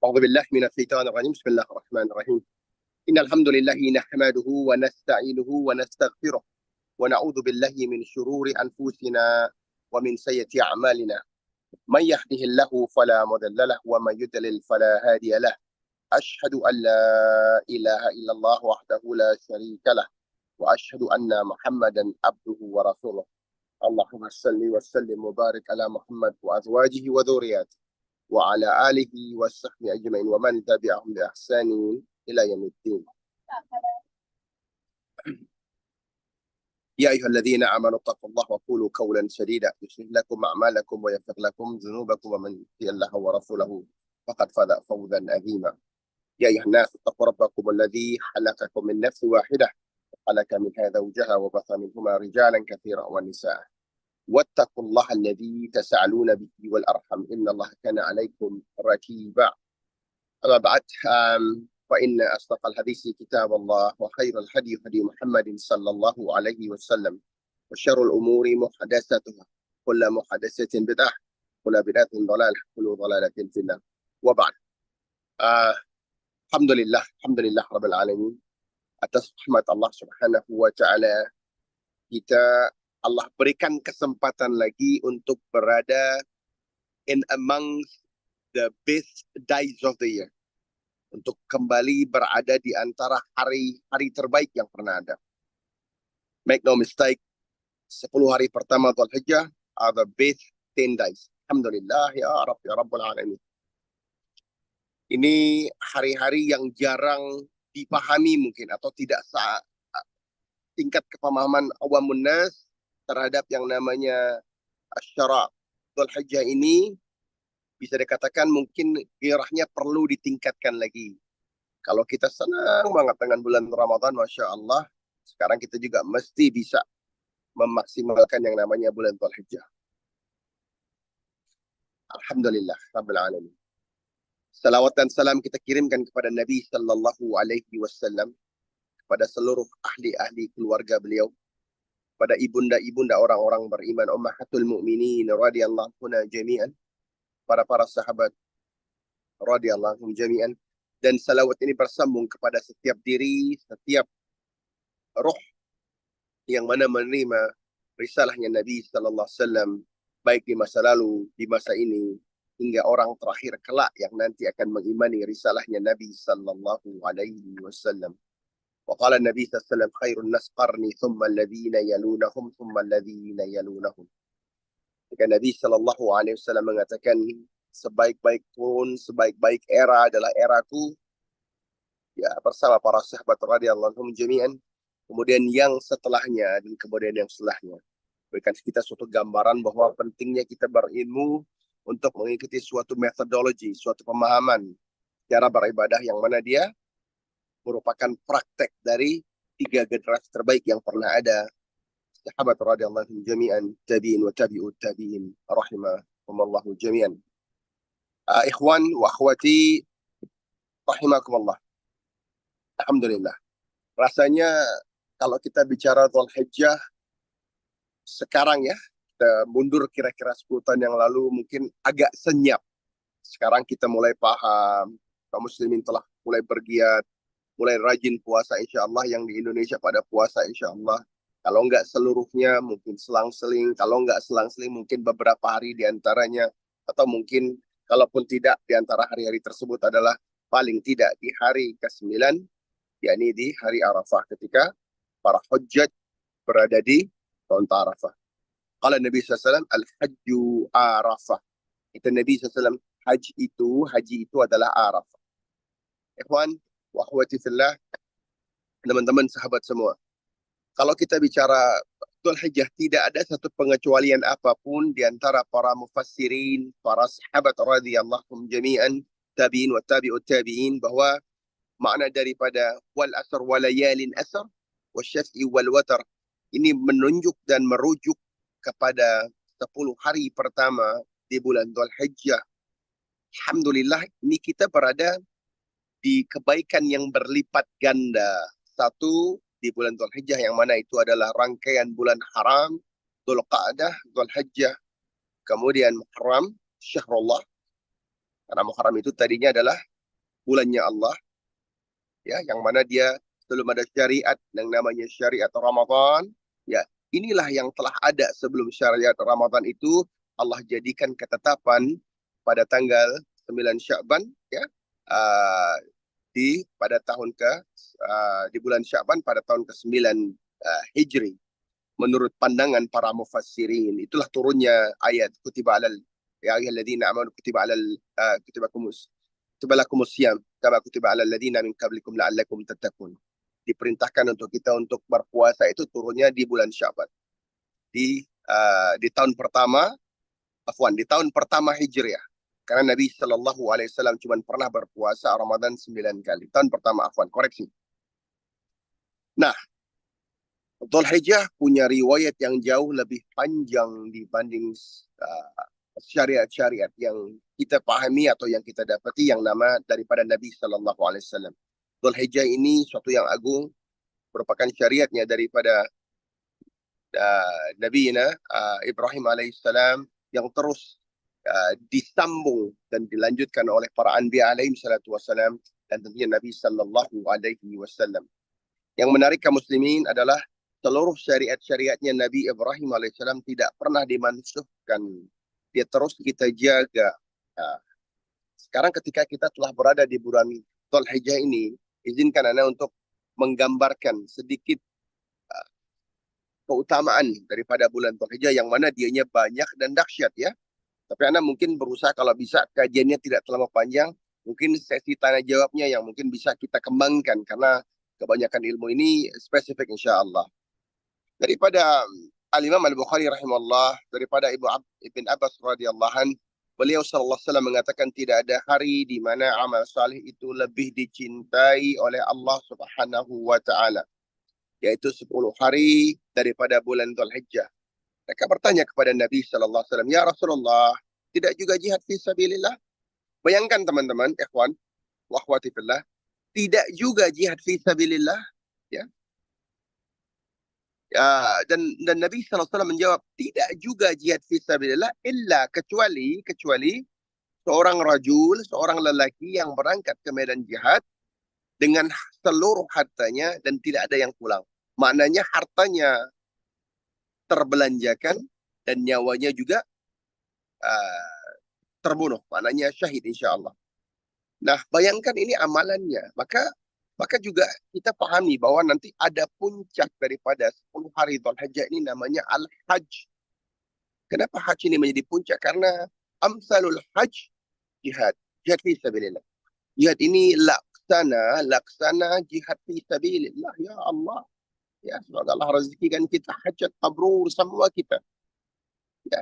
أعوذ بالله من الشيطان الرجيم بسم الله الرحمن الرحيم إن الحمد لله نحمده ونستعينه ونستغفره ونعوذ بالله من شرور أنفسنا ومن سيئات أعمالنا من يهده الله فلا مضل له ومن يضلل فلا هادي له أشهد أن لا إله إلا الله وحده لا شريك له وأشهد أن محمدا عبده ورسوله اللهم صل وسلم وبارك على محمد وأزواجه وذرياته وعلى آله وصحبه أجمعين ومن تبعهم بإحسان إلى يوم الدين. يا أيها الذين آمنوا اتقوا الله وقولوا قولا سديدا يصلح لكم أعمالكم ويغفر لكم ذنوبكم ومن يطع الله ورسوله فقد فاز فوزا عظيما. يا أيها الناس اتقوا ربكم الذي خلقكم من نفس واحدة وخلق منها زوجها وبث منهما رجالا كثيرا ونساء واتقوا الله الذي تسألون به والأرحم إن الله كان عليكم رقيبا. أما بعد فإن أصدق الحديث كتاب الله وخير الهدي هدي محمد صلى الله عليه وسلم وشر الأمور محدثاتها كل محدثة بدعة كل بدعة ضلالة كل ضلالة في النار وبعد. Alhamdulillah Rabbil Alamin, atas rahmat Allah Subhanahu wa Ta'ala, kita Allah berikan kesempatan lagi untuk berada in among the best days of the year, untuk kembali berada di antara hari-hari terbaik yang pernah ada. Make no mistake, 10 hari pertama Dzulhijjah are the best 10 days. Alhamdulillah ya Rabbul Alamin. Ini hari-hari yang jarang dipahami mungkin atau tidak tingkat kepemahaman awamun nas terhadap yang namanya Asyara Dzulhijjah ini bisa dikatakan mungkin gairahnya perlu ditingkatkan lagi. Kalau kita senang banget dengan bulan Ramadan, Masya Allah, sekarang kita juga mesti bisa memaksimalkan yang namanya bulan Dzulhijjah. Alhamdulillah Rabbil Alamin. Salawat dan salam kita kirimkan kepada Nabi Sallallahu Alaihi Wasallam, kepada seluruh ahli-ahli keluarga beliau, pada ibunda-ibunda orang-orang beriman, ummahatul mu'minin radhiyallahu anha jami'an, para sahabat radhiyallahu jami'an, dan salawat ini bersambung kepada setiap diri, setiap roh yang mana menerima risalahnya Nabi sallallahu alaihi wasallam baik di masa lalu, di masa ini, hingga orang terakhir kelak yang nanti akan mengimani risalahnya Nabi sallallahu alaihi wasallam. وقال النبي صلى الله عليه وسلم خير الناس قرني ثم الذين يلونهم ثم الذين يلونهم. Jika Nabi Shallallahu Alaihi Wasallam mengatakan sebaik-baik era adalah eraku, ya bersama para sahabat radhiyallahu anhum jami'an, kemudian yang setelahnya dan kemudian yang setelahnya. Berikan kita suatu gambaran bahwa pentingnya kita berilmu untuk mengikuti suatu metodologi, suatu pemahaman cara beribadah yang mana dia merupakan praktek dari 3 generasi terbaik yang pernah ada, sahabat radhiyallahu anhum jami'an, tabi'in wa tabi'ut tabi'in rahimakumullahu jami'an. Ikhwan wa akhwati rahimakumullah. Alhamdulillah. Rasanya kalau kita bicara Dzulhijjah sekarang ya, kita mundur kira-kira 10 tahun yang lalu mungkin agak senyap. Sekarang kita mulai paham, kaum muslimin telah mulai bergiat, mulai rajin puasa insya Allah, yang di Indonesia pada puasa insya Allah. Kalau enggak seluruhnya mungkin selang-seling, kalau enggak selang-seling mungkin beberapa hari diantaranya, atau mungkin kalaupun tidak di antara hari-hari tersebut adalah paling tidak di hari ke-9, yakni di hari Arafah ketika para hujjaj berada di Taunta Arafah. Qala Nabi SAW, Al-Hajju Arafah. Itu Nabi SAW, haji itu adalah Arafah. Ikhwan wa akhwati fillah, teman-teman sahabat semua, kalau kita bicara Dzulhijjah, tidak ada satu pengecualian apapun di antara para mufassirin, para sahabat radhiyallahu jami'an, tabi'in wa tabi'ut tabi'in, bahwa makna daripada wal asr wa layalin asr wa syaf'i wal watar ini menunjuk dan merujuk kepada 10 hari pertama di bulan Dzulhijjah. Alhamdulillah, ini kita berada di kebaikan yang berlipat ganda. Satu, di bulan Dzulhijjah yang mana itu adalah rangkaian bulan haram, Dzulqa'dah, Dzulhijjah, kemudian Muharram, Syahrullah. Karena Muharram itu tadinya adalah bulannya Allah, ya, yang mana dia belum ada syariat yang namanya syariat Ramadan, ya, inilah yang telah ada sebelum syariat Ramadan itu Allah jadikan ketetapan pada tanggal 9 Sya'ban, ya, uh, pada tahun di bulan Sya'ban pada tahun ke-9 Hijri. Menurut pandangan para mufassirin, itulah turunnya ayat kutiba alal ya ayyuhalladzina amanu kutiba alal kutiba lakumus syiyam kama kutiba alal ladzina min qablikum la'allakum tattaqun. Diperintahkan untuk kita untuk berpuasa itu turunnya di bulan Sya'ban. Di tahun pertama, di tahun pertama Hijriah. Karena Nabi Shallallahu Alaihi Wasallam cuma pernah berpuasa Ramadan 9 kali. Tahun pertama, koreksi. Nah, Dzulhijjah punya riwayat yang jauh lebih panjang dibanding syariat-syariat yang kita pahami atau yang kita dapati yang nama daripada Nabi Shallallahu Alaihi Wasallam. Dzulhijjah ini suatu yang agung, merupakan syariatnya daripada Nabi Ibrahim alaihissalam yang terus disambung dan dilanjutkan oleh para anbiya alaihi salatu wassalam dan tentunya Nabi Shallallahu Alaihi Wasallam. Yang menarik kaum muslimin adalah seluruh syariat-syariatnya Nabi Ibrahim alaihissalam tidak pernah dimansuhkan. Dia terus kita jaga. Sekarang ketika kita telah berada di bulan Dzulhijjah ini, izinkan Anda untuk menggambarkan sedikit keutamaan daripada bulan Dzulhijjah yang mana dianya banyak dan dahsyat, ya. Tapi Anda mungkin berusaha kalau bisa kajiannya tidak terlalu panjang, mungkin sesi tanya jawabnya yang mungkin bisa kita kembangkan karena kebanyakan ilmu ini spesifik insya Allah. Daripada Al-Imam Al-Bukhari rahimahullah, daripada Ibn Abbas radhiyallahu anhu, beliau sallallahu alaihi wasallam mengatakan tidak ada hari di mana amal salih itu lebih dicintai oleh Allah Subhanahu wa taala, yaitu 10 hari daripada bulan Dzulhijjah. Mereka bertanya kepada Nabi sallallahu alaihi wasallam, "Ya Rasulullah, tidak juga jihad fi sabilillah?" Bayangkan teman-teman, ikhwan wa akhwati fillah, tidak juga jihad fi sabilillah, ya. Dan Nabi SAW menjawab, tidak juga jihad fi sabilillah illa kecuali seorang rajul, seorang lelaki yang berangkat ke medan jihad dengan seluruh hartanya dan tidak ada yang pulang. Maknanya hartanya terbelanjakan dan nyawanya juga terbunuh. Maknanya syahid insya Allah. Nah, bayangkan ini amalannya. Maka juga kita pahami bahwa nanti ada puncak daripada 10 hari Dzulhijjah ini namanya Al-Hajj. Kenapa haji ini menjadi puncak? Karena amsalul hajj jihad. Jihad fi sabilillah. Jihad ini laksana jihad fi sabilillah. Ya Allah. Ya, semoga Allah rezekikan kita hajat mabrur semua kita. Ya,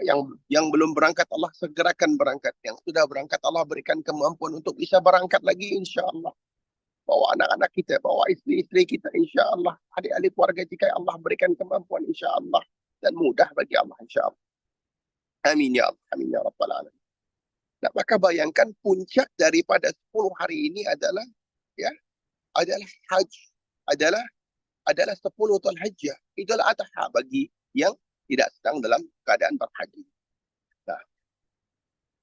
yang belum berangkat Allah segerakan berangkat. Yang sudah berangkat Allah berikan kemampuan untuk bisa berangkat lagi insya Allah. Bawa anak-anak kita, bawa istri-istri kita insya Allah. Adik-adik keluarga jika Allah berikan kemampuan insya Allah. Dan mudah bagi Allah insya Allah. Amin ya Allah. Amin ya Rabbal Alamin. Nah, maka bayangkan puncak daripada 10 hari ini adalah haji. Adalah 10 Dzulhijjah. Idul Adha bagi yang tidak sedang dalam keadaan berhaji. Nah,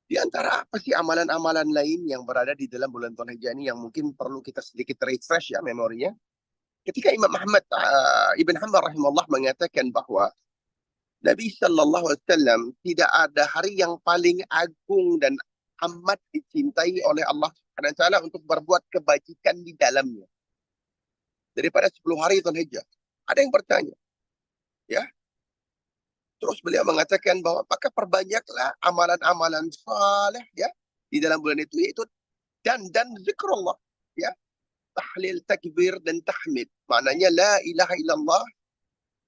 di antara apa sih amalan-amalan lain yang berada di dalam bulan Dzulhijjah ini yang mungkin perlu kita sedikit refresh ya memorinya. Ketika Imam Ahmad Ibn Hanbal rahimahullah mengatakan bahwa Nabi Shallallahu Alaihi Wasallam tidak ada hari yang paling agung dan amat dicintai oleh Allah Subhanahu Wa Taala untuk berbuat kebajikan di dalamnya daripada 10 hari Dzulhijjah. Ada yang bertanya, ya. Terus beliau mengatakan bahwa maka perbanyaklah amalan-amalan saleh, ya, di dalam bulan itu, yaitu dan zikrullah, ya, tahlil, takbir dan tahmid. Maknanya la ilaha illallah,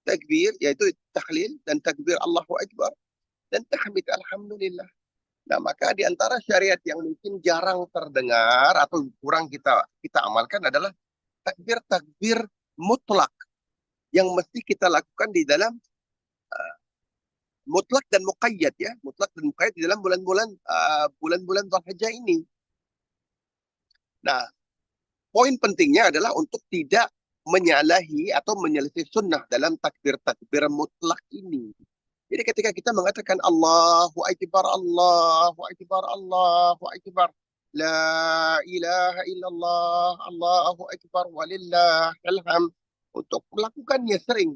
takbir yaitu tahlil dan takbir Allahu akbar dan tahmid alhamdulillah. Nah, maka di antara syariat yang mungkin jarang terdengar atau kurang kita amalkan adalah takbir mutlak yang mesti kita lakukan di dalam mutlak dan muqayyad, ya, mutlak dan muqayyad di dalam bulan-bulan Dzulhijjah ini. Nah, poin pentingnya adalah untuk tidak menyalahi atau menyelisih sunnah dalam takbir mutlak ini. Jadi ketika kita mengatakan Allahu Akbar, Allahu Akbar, Allahu Akbar, La ilaha illallah, Allahu Akbar, walillahil hamd. Untuk melakukannya sering.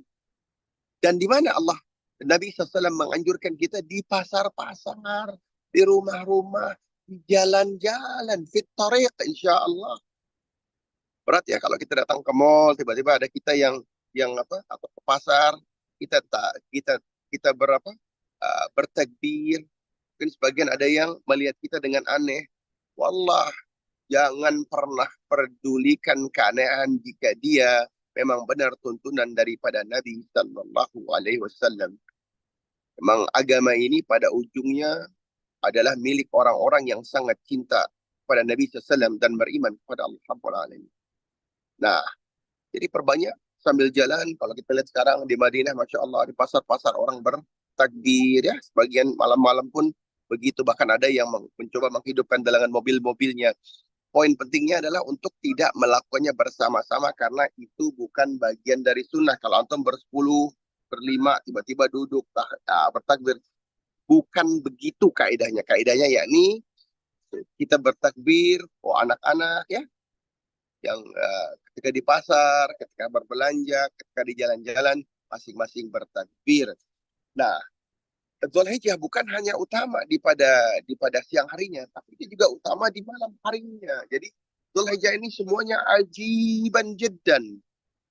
Dan di mana Allah, Nabi SAW menganjurkan kita di pasar-pasar, di rumah-rumah, di jalan-jalan, fit tariq, insya Allah. Berat ya kalau kita datang ke mall, tiba-tiba ada kita yang apa, atau ke pasar, kita tak kita berapa, bertakbir. Mungkin sebagian ada yang melihat kita dengan aneh. Wallah, jangan pernah pedulikan keanehan jika dia memang benar tuntunan daripada Nabi Sallallahu Alaihi Wasallam. Memang agama ini pada ujungnya adalah milik orang-orang yang sangat cinta pada Nabi SAW dan beriman kepada Allah Rabbul Alamin. Nah, jadi perbanyak sambil jalan. Kalau kita lihat sekarang di Madinah, Masya Allah, di pasar-pasar orang bertakbir ya. Sebagian malam-malam pun begitu. Bahkan ada yang mencoba menghidupkan dalangan mobil-mobilnya. Poin pentingnya adalah untuk tidak melakukannya bersama-sama karena itu bukan bagian dari sunnah. Kalau antum bersepuluh, berlima, tiba-tiba duduk bertakbir. Bukan begitu kaidahnya. Kaidahnya yakni kita bertakbir, anak-anak ya, yang ketika di pasar, ketika berbelanja, ketika di jalan-jalan, masing-masing bertakbir. Nah, Dzulhijjah bukan hanya utama di pada siang harinya, tapi dia juga utama di malam harinya. Jadi Dzulhijjah ini semuanya ajiban jiddan.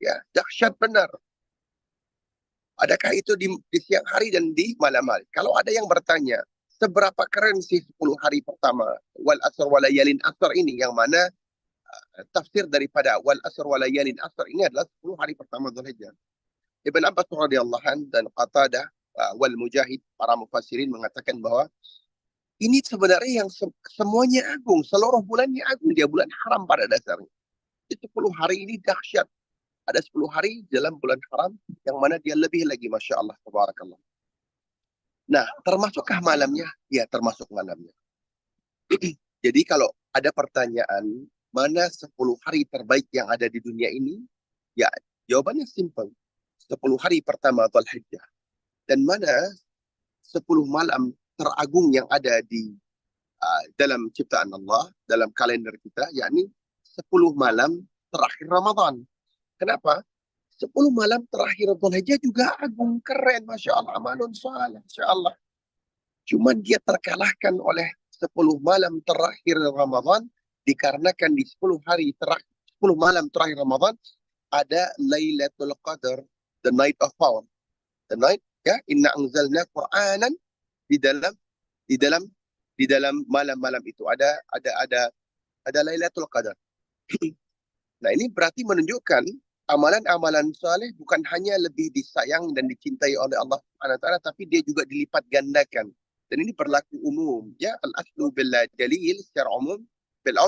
Ya, dahsyat benar. Adakah itu di siang hari dan di malam hari? Kalau ada yang bertanya, seberapa keren sih 10 hari pertama wal asr wa layalin asr ini, yang mana tafsir daripada wal asr wa layalin asr ini adalah 10 hari pertama Dzulhijjah. Ibn Abbas radhiyallahu anhu dan Qatadah wal Mujahid, para mufassirin mengatakan bahwa ini sebenarnya yang semuanya agung, seluruh bulannya agung, dia bulan haram pada dasarnya. Itu 10 hari ini dahsyat. Ada 10 hari dalam bulan haram yang mana dia lebih lagi, Masya Allah, tabarakallah. Nah, termasukkah malamnya? Ya, termasuk malamnya. Jadi kalau ada pertanyaan, mana 10 hari terbaik yang ada di dunia ini? Ya, jawabannya simpel. 10 hari pertama Dzulhijjah. Dan mana 10 malam teragung yang ada di dalam ciptaan Allah, dalam kalender kita, yakni 10 malam terakhir Ramadan. Kenapa? 10 malam terakhir Dzulhijjah juga agung, keren, Masya Allah, amalun salih, Masya Allah. Cuman dia terkalahkan oleh 10 malam terakhir Ramadan, dikarenakan di 10 hari terakhir, 10 malam terakhir Ramadan, ada Lailatul Qadar, the night of power. The night, ya, inna anzalna Qur'anan di dalam di dalam di dalam malam-malam itu ada Lailatul Qadar. Nah, ini berarti menunjukkan amalan-amalan saleh bukan hanya lebih disayang dan dicintai oleh Allah Subhanahu wa taala, tapi dia juga dilipat gandakan. Dan ini berlaku umum, ya, al-aslu bil dalil secara umum bil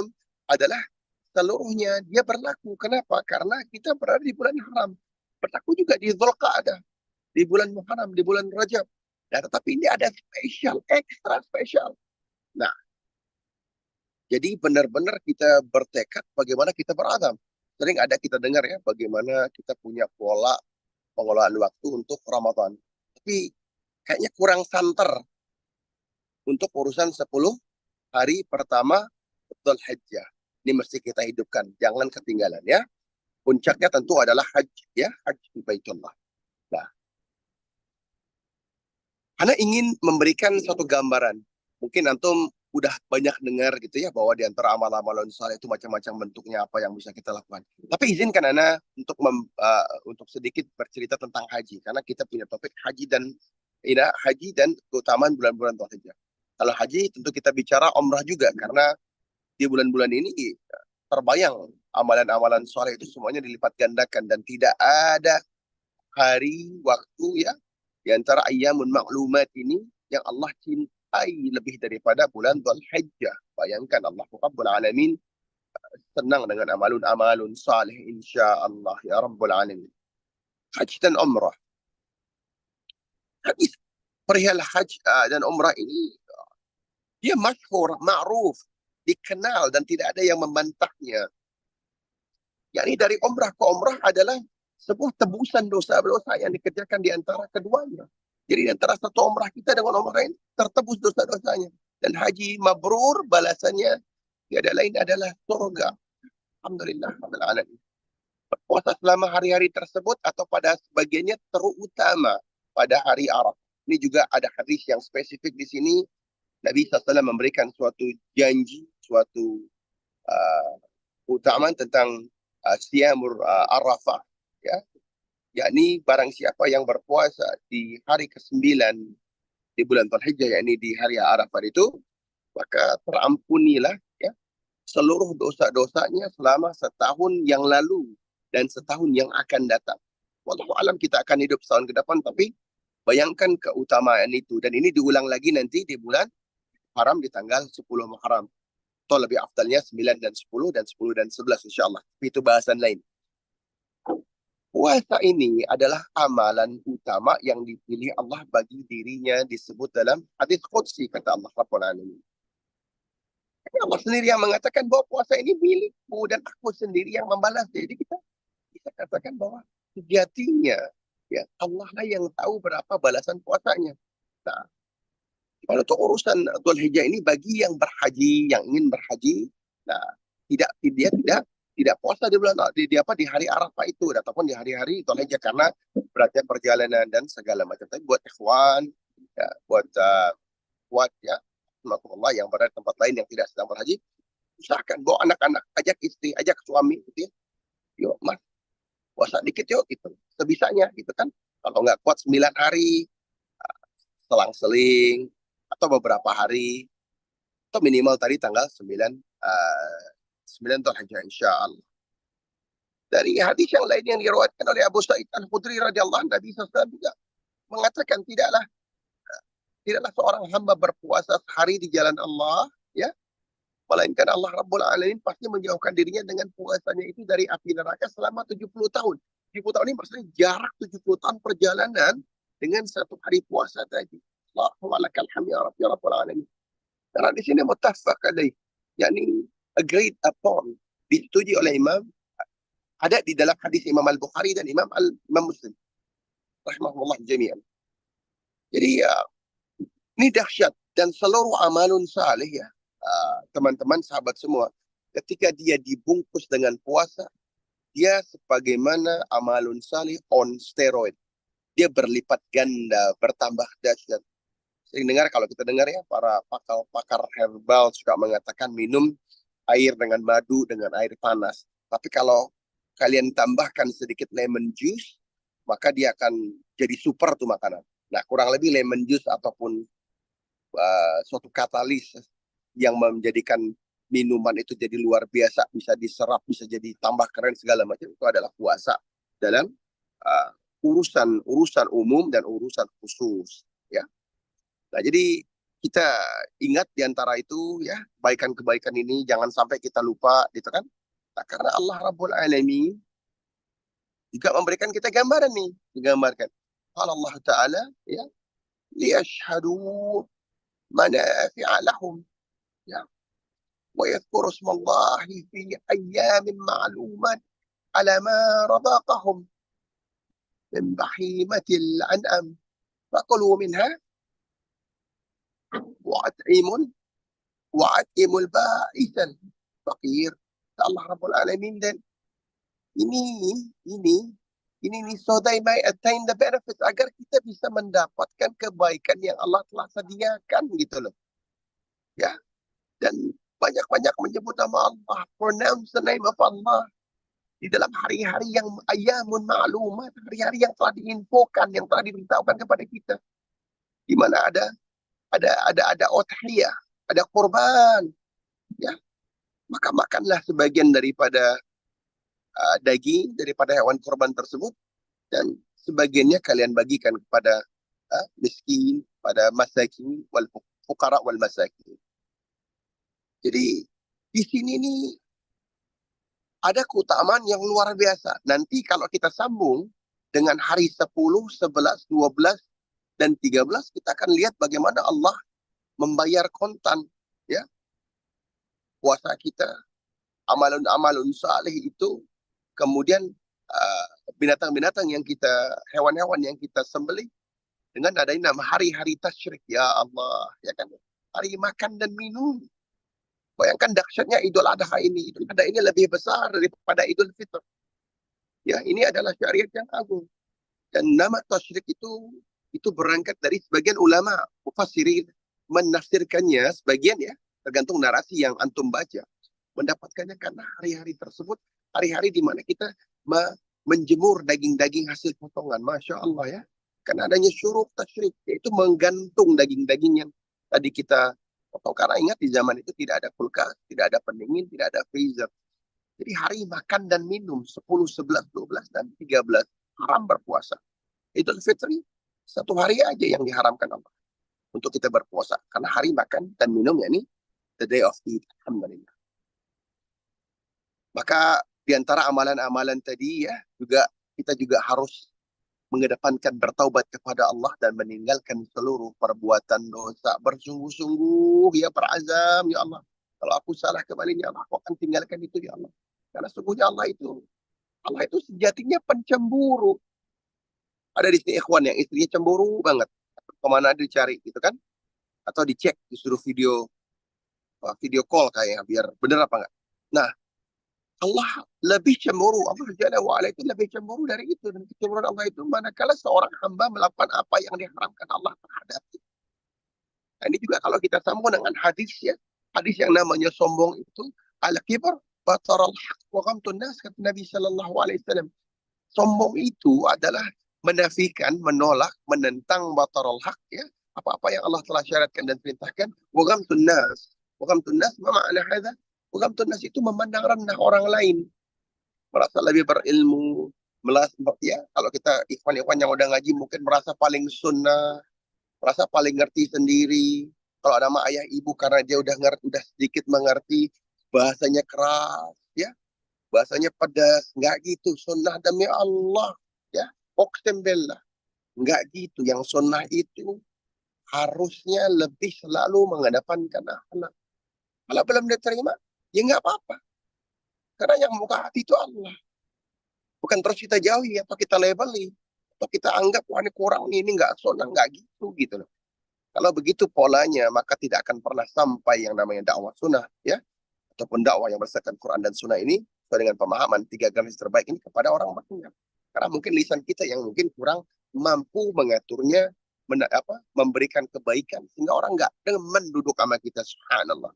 adalah seluruhnya dia berlaku. Kenapa? Karena kita berada di bulan haram. Berlaku juga di Dzulqa'dah, di bulan Muharram, di bulan Rajab. Nah, tetapi ini ada spesial, ekstra spesial. Nah, jadi benar-benar kita bertekad bagaimana kita beradab. Sering ada kita dengar ya, bagaimana kita punya pola pengelolaan waktu untuk Ramadan. Tapi kayaknya kurang santer untuk urusan 10 hari pertama Dzulhijjah. Ini mesti kita hidupkan, jangan ketinggalan ya. Puncaknya tentu adalah haji ya, haji di Baitullah. Nah, Ana ingin memberikan satu gambaran. Mungkin antum udah banyak dengar gitu ya, bahwa di antara amal-amalan saleh itu macam-macam bentuknya apa yang bisa kita lakukan. Tapi izinkan Ana untuk sedikit bercerita tentang haji, karena kita punya topik haji dan keutamaan bulan-bulan Dzulhijjah. Kalau haji tentu kita bicara umrah juga, karena di bulan-bulan ini terbayang amalan-amalan saleh itu semuanya dilipat gandakan dan tidak ada hari waktu ya di antara ayyamun maklumat ini yang Allah cintai lebih daripada bulan Dzulhijjah. Bayangkan Allah Rabbul Alamin senang dengan amalun-amalun saleh, insyaallah ya Rabbul Alamin. Haji dan umrah. Hadis perihal haji dan umrah ini dia masyhur, ma'ruf, dikenal dan tidak ada yang membantahnya. Yakni dari umrah ke umrah adalah sebuah tebusan dosa-dosa yang dikerjakan di antara keduanya. Jadi di antara satu umrah kita dengan umrah lain tertebus dosa-dosanya. Dan haji mabrur balasannya tiada lain adalah surga. Alhamdulillah. Berpuasa selama hari-hari tersebut atau pada sebagiannya terutama pada hari Arafah. Ini juga ada hadis yang spesifik di sini. Nabi SAW memberikan suatu janji, suatu keutamaan tentang Siyamur Arafah. Ya. Yakni barang siapa yang berpuasa di hari ke-9 di bulan Dzulhijjah, yakni di hari Arafah itu, maka terampunilah ya seluruh dosa-dosanya selama setahun yang lalu dan setahun yang akan datang. Wallahu alam kita akan hidup setahun ke depan, tapi bayangkan keutamaan itu. Dan ini diulang lagi nanti di bulan Haram di tanggal 10 Muharram. Atau lebih afdalnya 9 dan 10 dan 10 dan 11 insyaAllah. Itu bahasan lain. Puasa ini adalah amalan utama yang dipilih Allah bagi dirinya, disebut dalam hadis Qudsi, kata Allah Rabbul Alamin. Allah sendiri yang mengatakan bahwa puasa ini milikmu dan aku sendiri yang membalas. Jadi kita bisa katakan bahwa sejatinya ya Allah lah yang tahu berapa balasan puasanya. Nah, kalau untuk urusan Dzulhijjah ini bagi yang berhaji, yang ingin berhaji, nah dia tidak puasa di bulan di hari Arafah itu ataupun di hari-hari Dzulhijjah karena beratnya perjalanan dan segala macam. Tapi buat ikhwan, ya, buat ya Allah yang berada di tempat lain yang tidak sedang berhaji, usahakan bawa anak-anak, ajak istri, ajak suami, gitu ya. Yuk, mas, puasa dikit yuk, gitu. Sebisanya, gitu kan. Kalau nggak kuat 9 hari, selang-seling, atau beberapa hari, atau minimal tadi tanggal 9 Dzulhijjah, insya Allah. Dari hadis yang lain yang diriwayatkan oleh Abu Sa'id Al-Khudri radhiyallahu anhu, Nabi SAW juga mengatakan tidaklah seorang hamba berpuasa sehari di jalan Allah, ya, melainkan Allah Rabbul Alamin pasti menjauhkan dirinya dengan puasanya itu dari api neraka selama 70 tahun. 70 tahun ini maksudnya jarak 70 tahun perjalanan dengan satu hari puasa tadi. Allahumma lakal hamd ya Rabbul Alamin. Karena di sini muttafaq alaih, yakni agreed upon, disetujui oleh Imam, ada di dalam hadis Imam Al-Bukhari dan Imam Muslim rahimahullah jami'an. Jadi ini dahsyat dan seluruh amalun salih ya, teman-teman sahabat semua, ketika dia dibungkus dengan puasa, dia sebagaimana amalun salih on steroid. Dia berlipat ganda, bertambah dahsyat. Sering dengar, kalau kita dengar ya, para pakar herbal suka mengatakan minum air dengan madu, dengan air panas. Tapi kalau kalian tambahkan sedikit lemon juice, maka dia akan jadi super tuh makanan. Nah, kurang lebih lemon juice ataupun suatu katalis yang menjadikan minuman itu jadi luar biasa, bisa diserap, bisa jadi tambah keren segala macam, itu adalah puasa dalam urusan umum dan urusan khusus, ya. Nah, jadi kita ingat diantara itu ya, kebaikan-kebaikan ini jangan sampai kita lupa, gitu kan? Nah, karena Allah Rabbul Alamin juga memberikan kita gambaran nih, digambarkan. Allah Ta'ala ya, liyashhadu منافع لهم يعني ويذكر اسم الله في أيام معلومات على ما رزقهم من بهيمة الأنعام فكلوا منها وأطعموا البائس الفقير. Allah Rabbul Alamin. Dan ini nih, so they may attain the benefits, agar kita bisa mendapatkan kebaikan yang Allah telah sediakan, gitu loh. Ya, dan banyak-banyak menyebut nama Allah, pronounce the name of Allah di dalam hari-hari yang ayamun ma'lumat, hari-hari yang telah diinfokan, yang telah diberitahukan kepada kita, di mana ada udhiyah, ada korban, ya, maka makanlah sebagian daripada daging daripada hewan korban tersebut, dan sebagiannya kalian bagikan kepada miskin, pada masakin, wal fuqara wal masakin. Jadi di sini nih ada keutamaan yang luar biasa. Nanti kalau kita sambung dengan hari 10, 11, 12, dan 13, kita akan lihat bagaimana Allah membayar kontan, ya, puasa kita, amalun saleh itu. Kemudian binatang-binatang yang kita, hewan-hewan yang kita sembelih dengan adanya nama hari-hari tasyrik, ya Allah, ya kan, hari makan dan minum. Bayangkan dahsyatnya Idul Adha ini. Idul Adha ini lebih besar daripada Idul Fitr. Ya, ini adalah syariat yang agung. Dan nama tasyrik itu berangkat dari sebagian ulama mufassirin menafsirkannya sebagian ya, tergantung narasi yang antum baca. Mendapatkannya karena hari-hari tersebut hari-hari di mana kita menjemur daging-daging hasil potongan. Masya Allah ya. Karena adanya syuruk tasyrik, yaitu menggantung daging-daging yang tadi kita potong. Karena ingat di zaman itu tidak ada kulkas, tidak ada pendingin, tidak ada freezer. Jadi hari makan dan minum 10, 11, 12, dan 13 haram berpuasa. Idul Fitri satu hari aja yang diharamkan Allah untuk kita berpuasa. Karena hari makan dan minum ya ini the day of Eid. Alhamdulillah. Maka di antara amalan-amalan tadi ya juga kita juga harus mengedepankan bertaubat kepada Allah dan meninggalkan seluruh perbuatan dosa. Bersungguh-sungguh ya berazam ya Allah. Kalau aku salah kembali ya Allah, aku akan tinggalkan itu ya Allah. Karena sungguhnya Allah itu sejatinya pencemburu. Ada di sini ikhwan yang istrinya cemburu banget. Kemana dicari gitu kan? Atau dicek, disuruh video call kayaknya biar bener apa enggak. Nah, Allah lebih cemburu. Allah Jalla wa'ala itu lebih cemburu dari itu. Dan kecemburuan Allah itu manakala seorang hamba melakukan apa yang diharamkan Allah terhadap. Nah, ini juga kalau kita sambung dengan hadis ya. Hadis yang namanya sombong itu. Al-kibar bataral haq wa ghamtun nas, kata Nabi Sallallahu Alaihi Wasallam. Sombong itu adalah menafikan, menolak, menentang bataral haq ya. Apa-apa yang Allah telah syaratkan dan perintahkan. Wa ghamtun nas. Wa ghamtun nas, ma ma'ana hadha? Wa nas itu memandang rendah orang lain, merasa lebih berilmu, ya kalau kita ikhwan-ikhwan yang udah ngaji mungkin merasa paling sunnah, merasa paling ngerti sendiri. Kalau ada mak ayah ibu karena dia udah sedikit mengerti, bahasanya keras, ya, bahasanya pedas, nggak gitu. Sunnah demi Allah, ya, oksem billah, nggak gitu. Yang sunnah itu harusnya lebih selalu mengedepankan akhlak. Kalau belum diterima, ya nggak apa-apa. Karena yang buka hati itu Allah. Bukan terus kita jauhi atau kita labeli atau kita anggap wah ini kurang ini nggak sunnah nggak gitu loh. Kalau begitu polanya maka tidak akan pernah sampai yang namanya dakwah sunnah ya ataupun dakwah yang berdasarkan Quran dan sunnah ini sesuai dengan pemahaman tiga garis terbaik ini kepada orang banyak. Karena mungkin lisan kita yang mungkin kurang mampu mengaturnya, memberikan kebaikan sehingga orang nggak demen duduk sama kita. Subhanallah.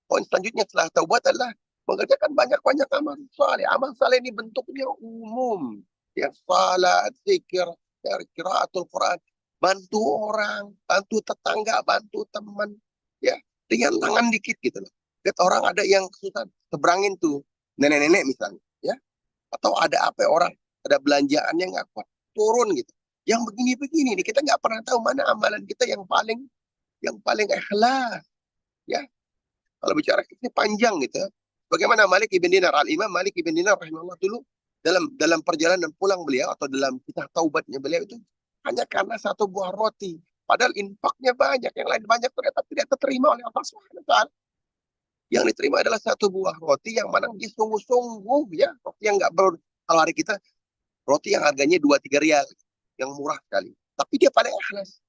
Poin selanjutnya setelah taubat adalah mengerjakan banyak-banyak amal saleh. Amal saleh ini bentuknya umum. Ya, salat, zikir, ya, qiraatul Quran, bantu orang, bantu tetangga, bantu teman, ya, dengan tangan dikit gitu loh. Lihat orang ada yang kesusahan, seberangin tuh nenek-nenek misalnya, ya, atau ada apa orang, ada belanjaan yang nggak kuat, turun gitu. Yang begini-begini nih kita nggak pernah tahu mana amalan kita yang paling ikhlas, ya. Kalau bicara ini panjang gitu. Bagaimana Malik ibn Dinar, Al-Imam Malik ibn Dinar rahimahullah dulu dalam perjalanan pulang beliau atau dalam kisah taubatnya beliau itu hanya karena satu buah roti. Padahal infaknya banyak, yang lain banyak ternyata tidak diterima oleh Allah Subhanahu wa taala. Yang diterima adalah satu buah roti yang mana dia sungguh-sungguh ya, roti yang enggak kalau hari kita roti yang harganya 2-3 rial, yang murah sekali. Tapi dia paling ikhlas.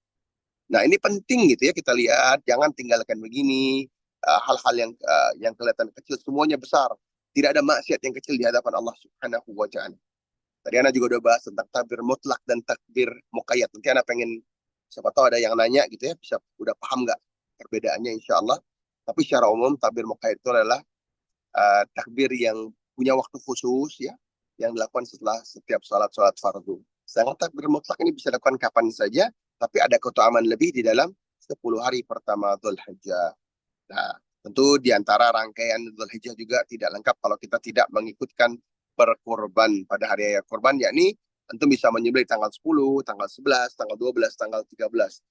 Nah, ini penting gitu ya kita lihat, jangan tinggalkan begini hal-hal yang kelihatan kecil semuanya besar. Tidak ada maksiat yang kecil di hadapan Allah Subhanahu wa taala. Tadi Ana juga udah bahas tentang takbir mutlak dan takbir muqayyad. Nanti Ana pengen siapa tahu ada yang nanya gitu ya, bisa udah paham nggak perbedaannya insya Allah. Tapi secara umum takbir muqayyad itu adalah takbir yang punya waktu khusus ya, yang dilakukan setelah setiap sholat fardu. Sedangkan takbir mutlak ini bisa dilakukan kapan saja, tapi ada keutamaan lebih di dalam 10 hari pertama Dzulhijjah. Nah, tentu di antara rangkaian Dzulhijjah juga tidak lengkap kalau kita tidak mengikutkan berkorban pada hari raya korban, yakni tentu bisa menyembelih tanggal 10, tanggal 11, tanggal 12, tanggal 13.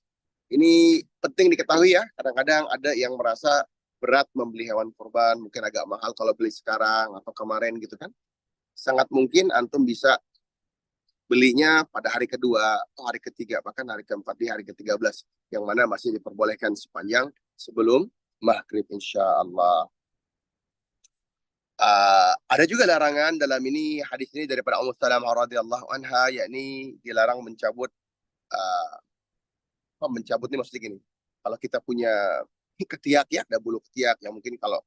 Ini penting diketahui ya, kadang-kadang ada yang merasa berat membeli hewan kurban, mungkin agak mahal kalau beli sekarang atau kemarin gitu kan. Sangat mungkin antum bisa belinya pada hari kedua atau hari ketiga, bahkan hari keempat di hari ke-13, yang mana masih diperbolehkan sepanjang sebelum maghrib insya Allah. Ada juga larangan dalam ini hadis ini daripada Ummu Salamah radhiyallahu anha, yakni dilarang mencabut. Mencabut ini maksudnya gini, kalau kita punya ketiak ya, ada bulu ketiak yang mungkin kalau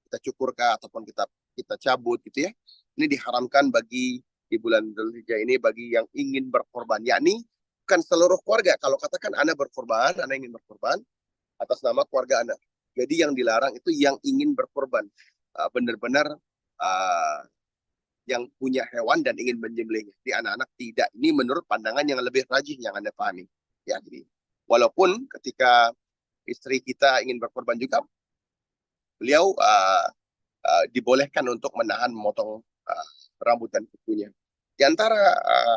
kita cukur kah ataupun kita cabut gitu ya. Ini diharamkan bagi di bulan Dzulhijjah ini bagi yang ingin berkorban, yakni bukan seluruh keluarga. Kalau katakan Anda berkorban, Anda ingin berkorban atas nama keluarga Anda. Jadi yang dilarang itu yang ingin berkorban. Benar-benar yang punya hewan dan ingin menyembelihnya. Di anak-anak tidak. Ini menurut pandangan yang lebih rajih yang Anda pahami. Ya, jadi walaupun ketika istri kita ingin berkorban juga, beliau dibolehkan untuk menahan memotong rambut dan kukunya. Di antara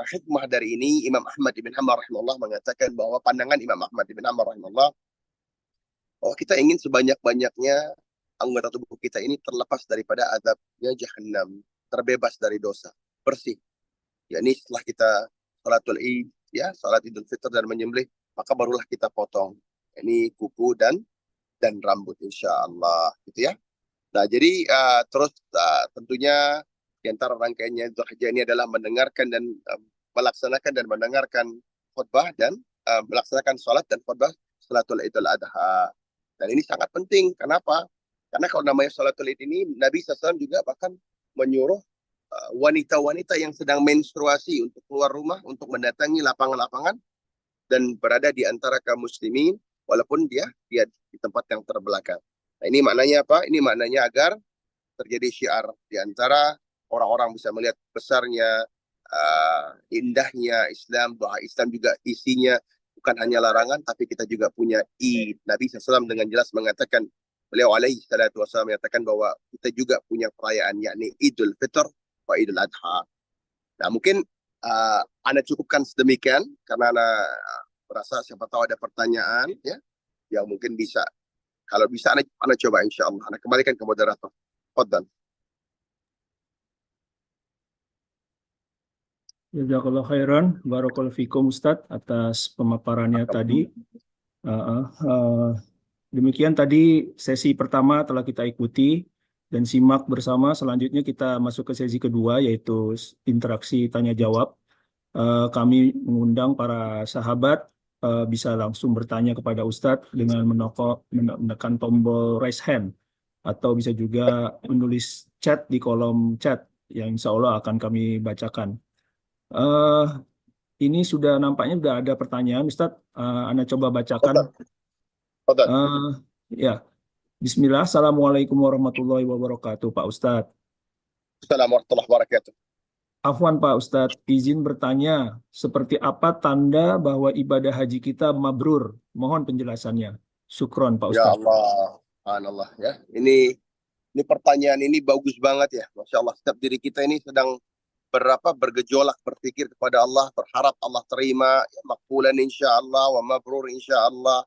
hikmah dari ini, Imam Ahmad ibn Hanbal rahimahullah mengatakan bahwa pandangan Imam Ahmad ibn Hanbal rahimahullah bahwa kita ingin sebanyak-banyaknya anggota tubuh kita ini terlepas daripada azabnya jahanam, terbebas dari dosa, bersih. Ya ini setelah kita salatul Id, ya salat Idul Fitr dan menyembelih, maka barulah kita potong. Ini kuku dan rambut insya Allah, gitu ya. Nah jadi terus tentunya di antara rangkaiannya Dzulhijjah ini adalah mendengarkan dan melaksanakan dan mendengarkan khutbah dan melaksanakan sholat dan khutbah salatul Idul Adha. Dan ini sangat penting. Kenapa? Karena kalau namanya salatul Id ini, Nabi SAW juga bahkan menyuruh wanita-wanita yang sedang menstruasi untuk keluar rumah, untuk mendatangi lapangan-lapangan, dan berada di antara kaum muslimin, walaupun dia di tempat yang terbelakang. Nah, ini maknanya apa? Ini maknanya agar terjadi syiar di antara orang-orang bisa melihat besarnya, indahnya Islam, bahwa Islam juga isinya bukan hanya larangan, tapi kita juga punya Id. Nabi SAW dengan jelas mengatakan, beliau alaihi salatu wassalam menyatakan bahwa kita juga punya perayaan, yakni Idul Fitr wa Idul Adha. Nah mungkin Anda cukupkan sedemikian, karena Anda merasa siapa tahu ada pertanyaan, ya, yang mungkin bisa, kalau bisa Anda coba insya Allah. Anda kembalikan ke moderator. Fadlan. Jazakallah khairan, barakallahu fikum Ustadz atas pemaparannya tadi. Demikian tadi sesi pertama telah kita ikuti dan simak bersama. Selanjutnya kita masuk ke sesi kedua, yaitu interaksi tanya jawab. Kami mengundang para sahabat bisa langsung bertanya kepada Ustadz dengan menekan tombol raise hand, atau bisa juga menulis chat di kolom chat yang insya Allah akan kami bacakan. Ini nampaknya sudah ada pertanyaan, Ustadz. Anda coba bacakan. Fadlan. Ya, Bismillah. Assalamualaikum warahmatullahi wabarakatuh, Pak Ustadz. Assalamualaikum warahmatullahi wabarakatuh. Afwan Pak Ustadz, izin bertanya, seperti apa tanda bahwa ibadah haji kita mabrur? Mohon penjelasannya. Syukron Pak Ya Ustadz. Allah, subhanallah ya. Ini pertanyaan ini bagus banget ya. Masya Allah, setiap diri kita ini sedang bergejolak berpikir kepada Allah, berharap Allah terima, ya, makbulan insya Allah, wa mabrur insya Allah.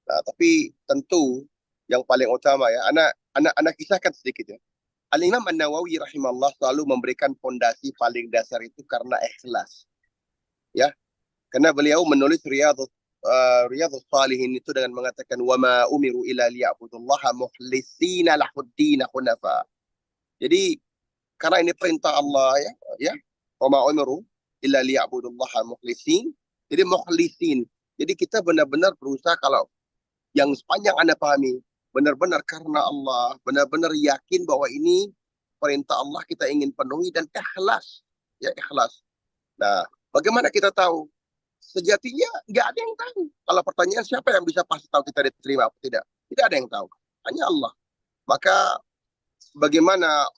Nah, tapi tentu yang paling utama ya, anak kisahkan sedikit ya. Al-Imam An-Nawawi rahimahullah selalu memberikan fondasi paling dasar itu karena ikhlas. Ya, karena beliau menulis Riyadhus Shalihin itu dengan mengatakan wa ma umiru illa liya'budullaha mukhlishina lahuddin hunafa. Jadi karena ini perintah Allah ya. Wa ma umiru illa liya'budullaha mukhlishin. Jadi mukhlisin. Jadi kita benar-benar berusaha, kalau yang sepanjang Anda pahami, benar-benar karena Allah, benar-benar yakin bahwa ini perintah Allah, kita ingin penuhi dan ikhlas. Ya, ikhlas. Nah, bagaimana kita tahu? Sejatinya nggak ada yang tahu. Kalau pertanyaan siapa yang bisa pasti tahu kita diterima atau tidak? Tidak ada yang tahu. Hanya Allah. Maka bagaimana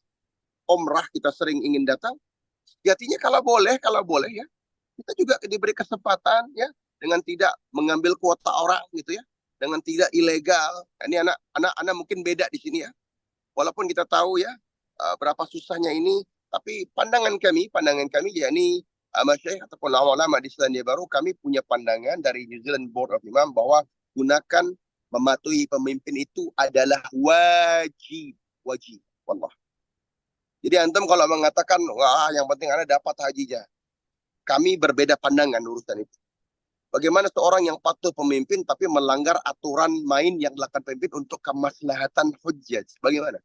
umrah kita sering ingin datang, sejatinya kalau boleh ya, kita juga diberi kesempatan ya, dengan tidak mengambil kuota orang gitu ya, dengan tidak ilegal. Ini anak mungkin beda di sini ya. Walaupun kita tahu ya berapa susahnya ini, tapi pandangan kami ya ini masyayikh ataupun ulama di Selandia Baru, kami punya pandangan dari New Zealand Board of Imam bahwa gunakan mematuhi pemimpin itu adalah wajib. Wallah. Jadi antum kalau mengatakan wah yang penting Anda dapat hajinya, kami berbeda pandangan urusan itu. Bagaimana seorang yang patuh pemimpin tapi melanggar aturan main yang dilakukan pemimpin untuk kemaslahatan hujjaj? Bagaimana?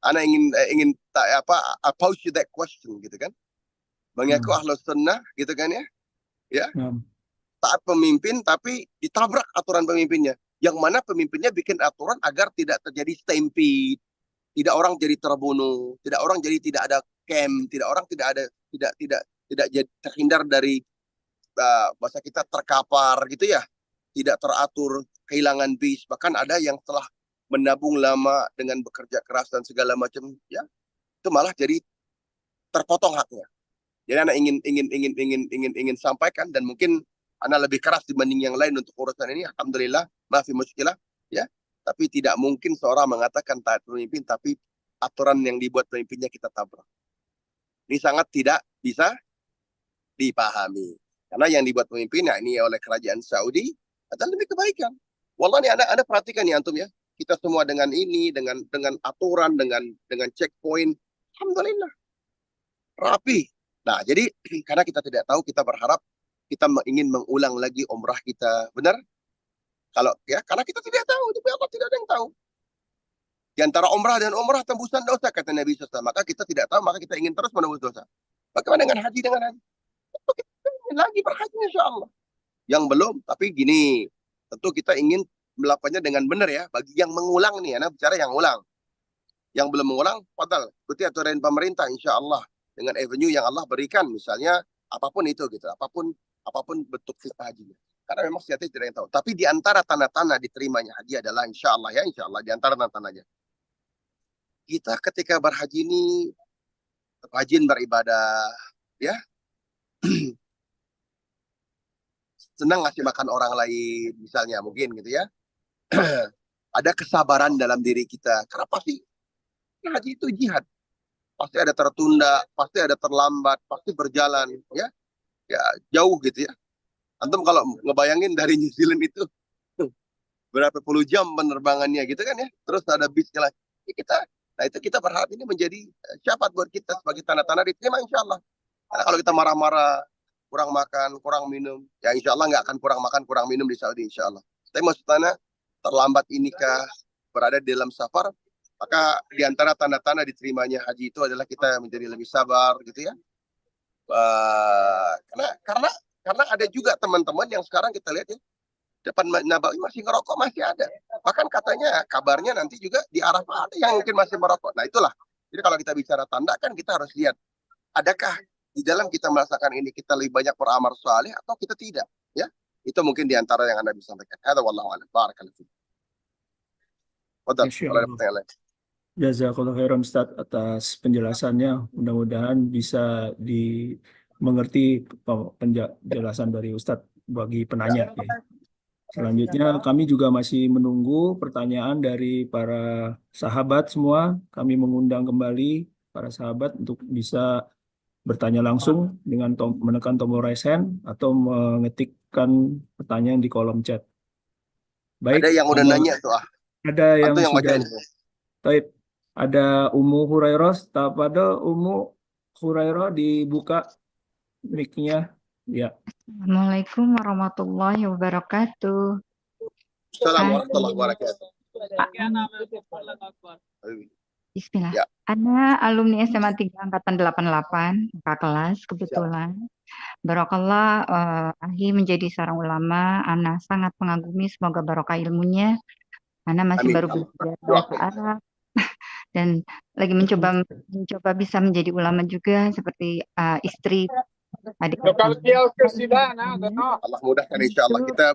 Ana ingin approach that question gitu kan? Mengaku ahlus sunnah gitu kan ya? Ya. taat pemimpin tapi ditabrak aturan pemimpinnya. Yang mana pemimpinnya bikin aturan agar tidak terjadi stampede, tidak orang jadi terbunuh, tidak orang jadi tidak ada camp, tidak orang tidak ada tidak jadi terhindar dari bahasa kita terkapar gitu ya, tidak teratur, kehilangan bis, bahkan ada yang telah menabung lama dengan bekerja keras dan segala macam, ya itu malah jadi terpotong haknya. Jadi anak ingin sampaikan, dan mungkin anak lebih keras dibanding yang lain untuk urusan ini. Alhamdulillah, maafi muskilah, ya. Tapi tidak mungkin seorang mengatakan taat pemimpin, tapi aturan yang dibuat pemimpinnya kita tabrak. Ini sangat tidak bisa dipahami. Karena yang dibuat pemimpin, ya ini oleh kerajaan Saudi, adalah lebih kebaikan. Wallah ini anda perhatikan nih antum ya. Kita semua dengan ini, dengan aturan, dengan checkpoint. Alhamdulillah, rapi. Nah, jadi karena kita tidak tahu, kita berharap kita ingin mengulang lagi umrah kita, benar? Kalau ya, karena kita tidak tahu, tapi Allah tidak ada yang tahu. Di antara umrah dan umrah tembusan dosa, kata Nabi SAW. Maka kita tidak tahu, maka kita ingin terus menembus dosa. Bagaimana dengan haji? Tentu kita ingin lagi berhaji, insya Allah. Yang belum, tapi gini, tentu kita ingin melakukannya dengan benar ya. Bagi yang mengulang nih, anak bicara yang ulang. Yang belum mengulang, padahal ikuti aturan pemerintah, insya Allah. Dengan avenue yang Allah berikan, misalnya apapun itu gitu, apapun bentuk hajinya. Karena memang sejatinya tidak yang tahu. Tapi di antara tanda-tanda diterimanya haji adalah insya Allah ya, insya Allah di antara tanda-tandanya. Kita ketika berhaji ini rajin beribadah, ya, senang ngasih makan orang lain, misalnya mungkin gitu ya. Ada kesabaran dalam diri kita. Kenapa sih? Haji itu jihad. Pasti ada tertunda, pasti ada terlambat, pasti berjalan, ya jauh gitu ya. Antum kalau ngebayangin dari New Zealand itu berapa puluh jam penerbangannya gitu kan ya, terus ada bis lagi kita. Nah itu kita berharap ini menjadi syafaat buat kita sebagai tanda-tanda diterima insya Allah. Karena kalau kita marah-marah, kurang makan, kurang minum, ya insya Allah nggak akan kurang makan, kurang minum di Saudi insya Allah. Tapi maksudnya terlambat inikah, berada di dalam safar, maka di antara tanda-tanda diterimanya haji itu adalah kita menjadi lebih sabar gitu ya. Karena ada juga teman-teman yang sekarang kita lihat ya, depan Nabawi masih ngerokok, masih ada. Bahkan katanya kabarnya nanti juga di Arafah ada yang mungkin masih merokok. Nah itulah. Jadi kalau kita bicara tanda kan kita harus lihat, adakah di dalam kita merasakan ini kita lebih banyak beramal saleh atau kita tidak, ya. Itu mungkin di antara yang Anda bisa sampaikan. Ada wallahu a'lam. Barakallahu fiik. Betul. Kalau ada pertanyaan lain. Jazakallah khairan Ustaz atas penjelasannya. Mudah-mudahan bisa dimengerti penjelasan dari Ustadz bagi penanya. Ya. Selanjutnya kami juga masih menunggu pertanyaan dari para sahabat semua. Kami mengundang kembali para sahabat untuk bisa bertanya langsung dengan menekan tombol raise hand atau mengetikkan pertanyaan di kolom chat. Baik. Ada yang udah nanya tuh Ada yang sudah. Baik. Ada Ummu Hurairah, pada Ummu Hurairah dibuka mic-nya. Ya. Assalamualaikum warahmatullahi wabarakatuh. Assalamualaikum warahmatullahi wabarakatuh. Bismillah. Ya. Ana alumni SMA 3 angkatan 88, kakak kelas kebetulan. Barakallah, Ahi menjadi seorang ulama. Ana sangat mengagumi, semoga barokah ilmunya. Ana masih baru belajar bahasa Arab dan lagi mencoba bisa menjadi ulama juga seperti istri adik. Allah mudahkan insya Allah. Kita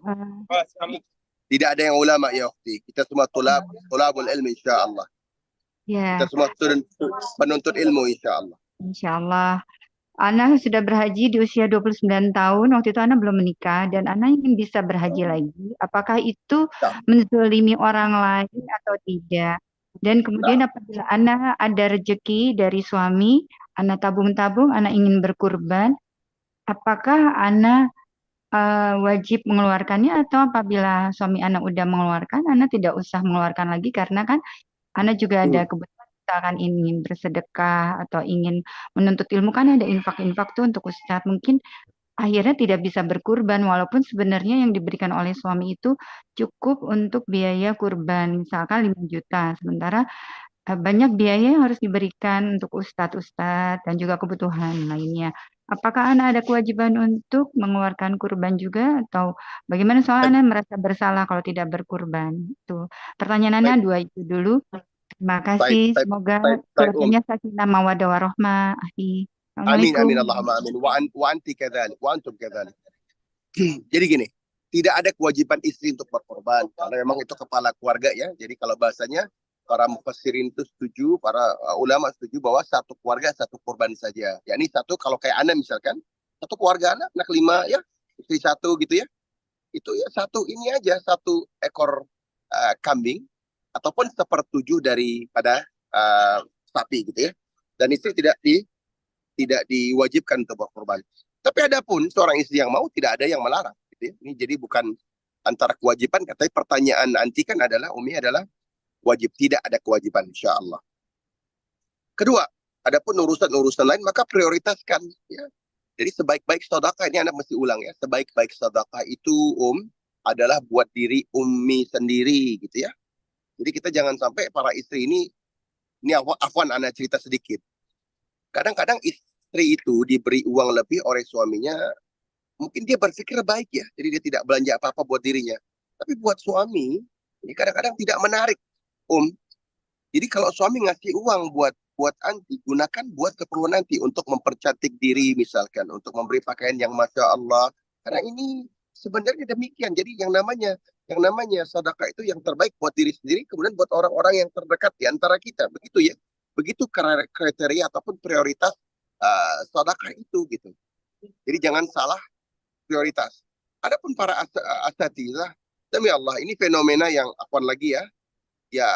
tidak ada yang ulama ya ukhti. Kita semua tulabul ilmi insya Allah. Ya. Kita semua penuntut ilmu insya Allah. Insya Allah. Ana sudah berhaji di usia 29 tahun. Waktu itu Ana belum menikah dan Ana ingin bisa berhaji lagi. Apakah itu menzalimi orang lain atau tidak? Dan kemudian apabila Ana ada rezeki dari suami, Ana tabung-tabung, Ana ingin berkurban, apakah Ana wajib mengeluarkannya atau apabila suami Ana udah mengeluarkan, Ana tidak usah mengeluarkan lagi karena kan Ana juga ada kebutuhan, misalkan ingin bersedekah atau ingin menuntut ilmu, kan ada infak-infak tuh untuk Ustadz. Mungkin akhirnya tidak bisa berkurban walaupun sebenarnya yang diberikan oleh suami itu cukup untuk biaya kurban, misalkan 5 juta. Sementara banyak biaya yang harus diberikan untuk ustadz dan juga kebutuhan lainnya. apakah Ana ada kewajiban untuk mengeluarkan kurban juga atau bagaimana? Soalnya Ana merasa bersalah kalau tidak berkurban. Tuh, pertanyaan Ana Baik, dua itu dulu. Terima baik, kasih. baik, Semoga baik, keluarganya sakinah mawaddah warahmah. Amin, Assalamualaikum. amin, Allahumma amin. Wa anti kadzalik, wa antum kadzalik. Jadi gini, tidak ada kewajiban istri untuk berkorban karena memang itu kepala keluarga ya. Jadi kalau bahasanya para mufassirin itu setuju, para ulama setuju bahwa satu keluarga satu korban saja. Yakni satu, kalau kayak Anda misalkan, satu keluarga anak 5 ya, istri satu gitu ya. Itu ya satu ini aja, satu ekor kambing ataupun sepertujuh daripada sapi gitu ya. Dan istri tidak diwajibkan untuk berkorban. Tapi adapun seorang istri yang mau, tidak ada yang melarang. Gitu ya. Ini jadi bukan antara kewajiban, katanya pertanyaan nanti kan adalah, Umi adalah wajib. Tidak ada kewajiban, insya Allah. Kedua, adapun urusan-urusan lain, maka prioritaskan. Ya. Jadi sebaik-baik sedekah, ini anak mesti ulang ya, sebaik-baik sedekah itu, adalah buat diri Umi sendiri, gitu ya. Jadi kita jangan sampai para istri ini afwan anak cerita sedikit. Kadang-kadang istri itu diberi uang lebih oleh suaminya, mungkin dia berpikir baik ya, jadi dia tidak belanja apa-apa buat dirinya. Tapi buat suami, ini kadang-kadang tidak menarik, Jadi kalau suami ngasih uang buat anti, gunakan buat keperluan nanti untuk mempercantik diri misalkan, untuk memberi pakaian yang masya Allah. Karena ini sebenarnya demikian. Jadi yang namanya sedekah itu yang terbaik buat diri sendiri, kemudian buat orang-orang yang terdekat di antara kita. Begitu ya. Begitu kriteria ataupun prioritas sedekah itu gitu. Jadi jangan salah prioritas. Adapun para asatizah, demi Allah ini fenomena yang apaan lagi ya? Ya,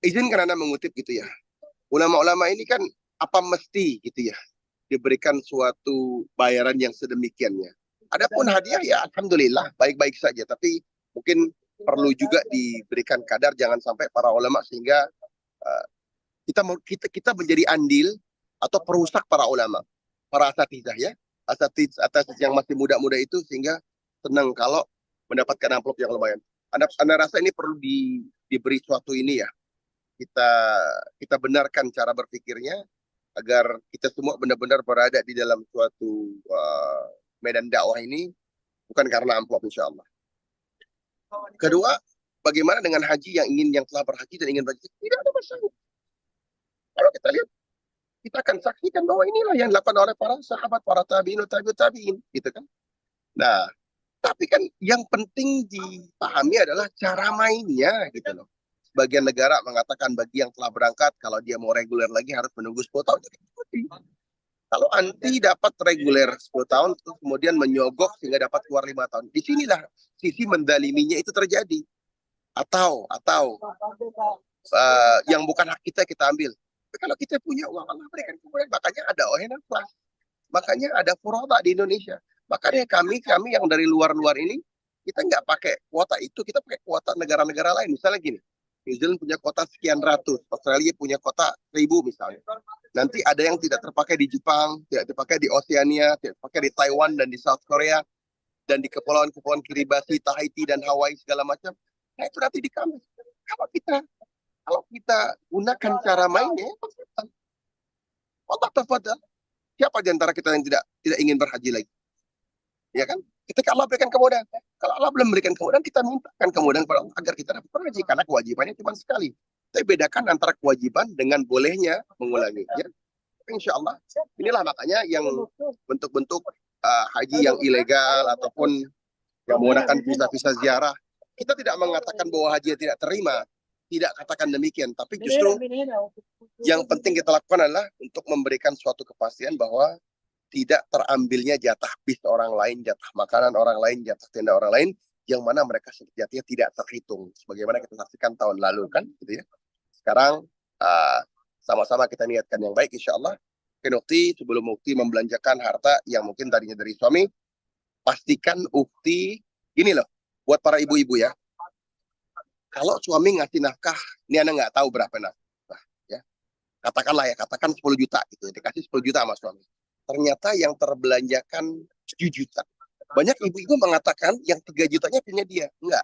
izinkan Anda mengutip gitu ya. Ulama-ulama ini kan apa mesti gitu ya diberikan suatu bayaran yang sedemikiannya. Adapun hadiah ya alhamdulillah baik-baik saja, tapi mungkin perlu juga diberikan kadar, jangan sampai para ulama sehingga uh, kita menjadi andil atau perusak para ulama, para asatizah ya, asatizah yang masih muda-muda itu, sehingga senang kalau mendapatkan amplop yang lumayan. Anda rasa ini perlu diberi suatu ini ya, kita benarkan cara berpikirnya agar kita semua benar-benar berada di dalam suatu medan dakwah ini, bukan karena amplop insya Allah. Kedua, bagaimana dengan haji yang telah berhaji dan ingin berhaji? Tidak ada masalah. Kalau kita lihat, kita akan saksikan bahwa inilah yang dilakukan oleh para sahabat, para tabi'in, tabi'in, gitu kan. Nah, tapi kan yang penting dipahami adalah cara mainnya gitu loh. Sebagian negara mengatakan bagi yang telah berangkat, kalau dia mau reguler lagi harus menunggu 10 tahun. Kalau anti dapat reguler 10 tahun, terus kemudian menyogok sehingga dapat keluar 5 tahun. Disinilah sisi mendaliminya itu terjadi. Atau yang bukan hak kita ambil. Tapi kalau kita punya uang, Allah berikan. Kemudian makanya ada ONFLAS. Makanya ada Furada di Indonesia. Makanya kami yang dari luar-luar ini, kita nggak pakai kuota itu, kita pakai kuota negara-negara lain. Misalnya gini, New Zealand punya kota sekian ratus, Australia punya kota 1000 misalnya. Nanti ada yang tidak terpakai di Jepang, tidak terpakai di Oceania, tidak terpakai di Taiwan dan di South Korea, dan di kepulauan-kepulauan Kiribati, Tahiti, dan Hawaii segala macam. Nah itu nanti di kami. Kalau kita gunakan cara mainnya, Allah tafadhal. Siapa di antara kita yang tidak ingin berhaji lagi? Ya kan? Ketika Allah berikan kemudahan. Kalau Allah belum berikan kemudahan, kita mintakan kemudahan kepada Allah agar kita dapat berhaji. Karena kewajibannya cuma sekali. Tapi bedakan antara kewajiban dengan bolehnya mengulangi. Ya? Insya Allah. Inilah makanya yang bentuk-bentuk haji yang ilegal ataupun yang menggunakan visa-visa ziarah. Kita tidak mengatakan bahwa haji tidak terima. Tidak katakan demikian. Tapi justru yang penting kita lakukan adalah untuk memberikan suatu kepastian bahwa tidak terambilnya jatah bis orang lain, jatah makanan orang lain, jatah tenda orang lain, yang mana mereka sejatinya tidak terhitung. Sebagaimana kita saksikan tahun lalu kan, gitu ya. Sekarang sama-sama kita niatkan yang baik, insya Allah. Sebelum ukti membelanjakan harta yang mungkin tadinya dari suami, pastikan ukti, gini loh, buat para ibu-ibu ya. Kalau suami ngasih nafkah, ini Anda nggak tahu berapa nafkah, ya. Katakan 10 juta, gitu. Dikasih 10 juta sama suami. Ternyata yang terbelanjakan 7 juta. Banyak ibu-ibu mengatakan yang 3 jutanya punya dia. Enggak.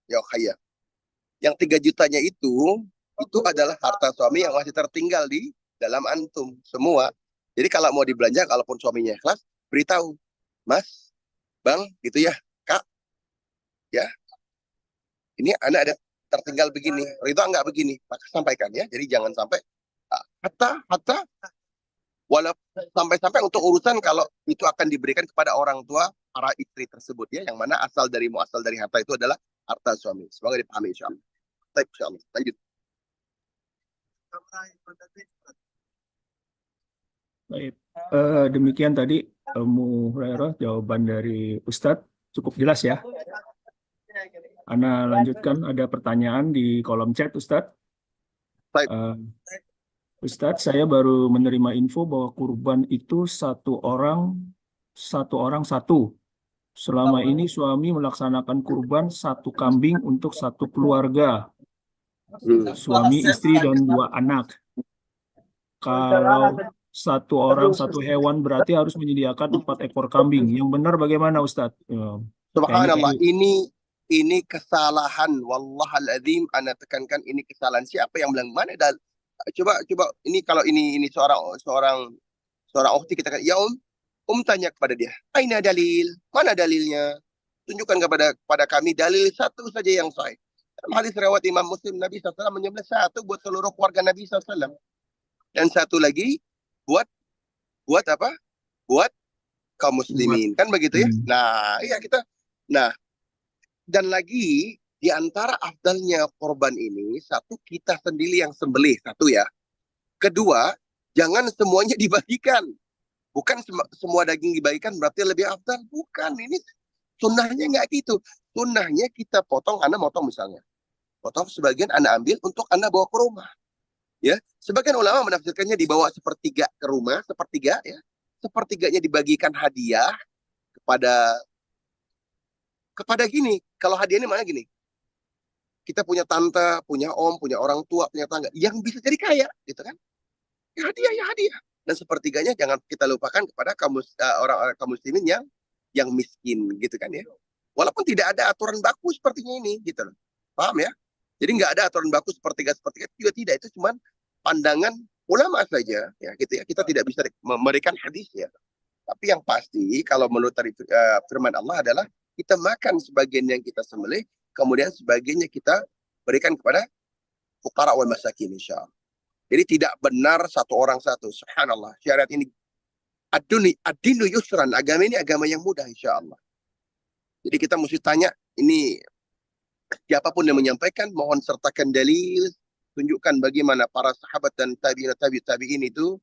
Ya kaya. Yang 3 jutanya itu itu adalah harta suami yang masih tertinggal di dalam antum semua. Jadi kalau mau dibelanja, kalaupun suaminya ikhlas, beritahu, Mas, Bang, gitu ya, Kak, ya, ini anak ada tertinggal begini, Ridho enggak begini, maka sampaikan ya. Jadi jangan sampai hatta walaupun sampai-sampai untuk urusan kalau itu akan diberikan kepada orang tua para istri tersebut ya, yang mana asal dari harta itu adalah harta suami. Semoga dipahami insyaallah. Baik, insyaallah. Lanjut. Baik, demikian tadi Mu Hurairah jawaban dari Ustadz cukup jelas ya. Ana lanjutkan, ada pertanyaan di kolom chat Ustadz. Baik. Ustadz, saya baru menerima info bahwa kurban itu satu orang satu. Selama ini suami melaksanakan kurban satu kambing untuk satu keluarga, suami, istri, dan 2 anak. Kalau satu orang satu hewan berarti harus menyediakan 4 ekor kambing. Yang benar bagaimana Ustadz? Subhanallah, ini kesalahan. Wallahal-adzim, ana tekankan ini kesalahan. Siapa yang bilang mana coba ini kalau ini seorang ukhti kita kan, ya tanya kepada dia, aina dalil, mana dalilnya, tunjukkan kepada kami dalil satu saja yang sahih. Dalam hadis riwayat Imam Muslim, Nabi SAW menyembelih satu buat seluruh keluarga Nabi SAW, dan satu lagi buat apa? Buat kaum muslimin, kan begitu ya. Nah, iya dan lagi di antara afdalnya korban ini, satu, kita sendiri yang sembelih, satu ya. Kedua, jangan semuanya dibagikan. Bukan semua daging dibagikan berarti lebih afdal. Bukan, ini sunnahnya nggak gitu. Sunnahnya kita potong, Anda motong misalnya. Potong sebagian Anda ambil untuk Anda bawa ke rumah. Ya, sebagian ulama menafsirkannya dibawa sepertiga ke rumah, sepertiga ya. Sepertiganya dibagikan hadiah kepada gini. Kalau hadiahnya mana gini? Kita punya tante, punya om, punya orang tua, punya tangga yang bisa jadi kaya, gitu kan? Ya hadiah. Dan sepertiganya jangan kita lupakan kepada orang-orang kaum muslimin yang miskin, gitu kan ya. Walaupun tidak ada aturan baku sepertinya ini, gitu loh. Paham ya? Jadi nggak ada aturan baku sepertiga juga tidak, itu cuma pandangan ulama saja, ya gitu ya. Kita tidak bisa memberikan hadis ya. Tapi yang pasti kalau menurut firman Allah adalah kita makan sebagian yang kita sembelih, kemudian sebagiannya kita berikan kepada fuqara wal masakin insyaallah. Jadi tidak benar satu orang satu. Subhanallah. Syariat ini ad-dinu yusran, agama ini agama yang mudah insyaallah. Jadi kita mesti tanya, ini siapapun yang menyampaikan, mohon sertakan dalil, tunjukkan bagaimana para sahabat dan tabi'in itu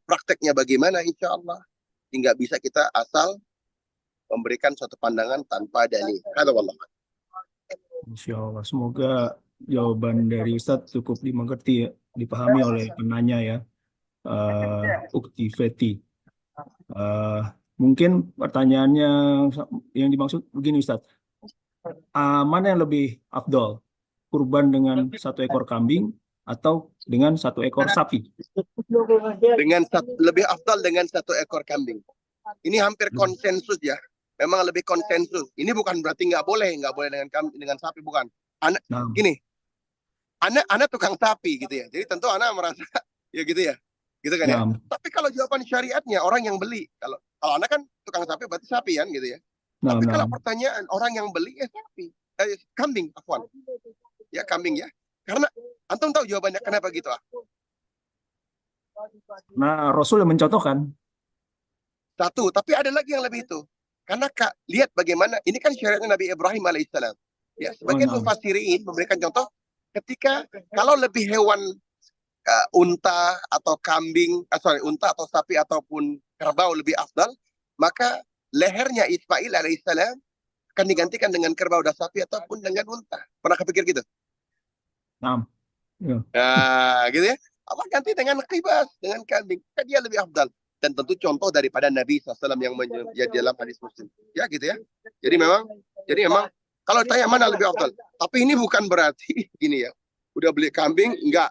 prakteknya bagaimana insyaallah. Tidak bisa kita asal memberikan suatu pandangan tanpa dalil. Hadza wallahu. Insyaallah, semoga jawaban dari Ustadz cukup dimengerti, dipahami oleh penanya ya, Ukti Feti. Mungkin pertanyaannya yang dimaksud begini Ustadz, mana yang lebih afdol, kurban dengan 1 ekor kambing atau dengan 1 ekor sapi? Lebih afdal dengan 1 ekor kambing. Ini hampir konsensus ya. Memang lebih konsensus. Ini bukan berarti nggak boleh dengan sapi, bukan. Gini, anak tukang sapi gitu ya. Jadi tentu anak merasa ya gitu ya, gitu kan ya. Tapi kalau jawaban syariatnya orang yang beli, kalau anak kan tukang sapi berarti sapi kan gitu ya. Tapi kalau pertanyaan orang yang beli sapi, kambing, afwan. Ya kambing ya. Karena antum tahu jawabannya kenapa gitu Nah, Rasul yang mencontohkan. Satu, tapi ada lagi yang lebih itu. Karena lihat bagaimana, ini kan syariatnya Nabi Ibrahim alaihissalam. Ya, sebagian mufassirin memberikan contoh ketika kalau lebih hewan unta atau unta atau sapi ataupun kerbau lebih afdal, maka lehernya Ismail alaihissalam akan digantikan dengan kerbau dan sapi ataupun dengan unta. Pernah kepikir gitu? Nah, gitu ya. Allah ganti dengan kibas, dengan kambing. Kan dia lebih afdal. Dan tentu contoh daripada Nabi SAW yang dalam hadis Muslim. Ya gitu ya. Jadi memang kalau tanya mana lebih afdal. Tapi ini bukan berarti gini ya. Udah beli kambing, enggak.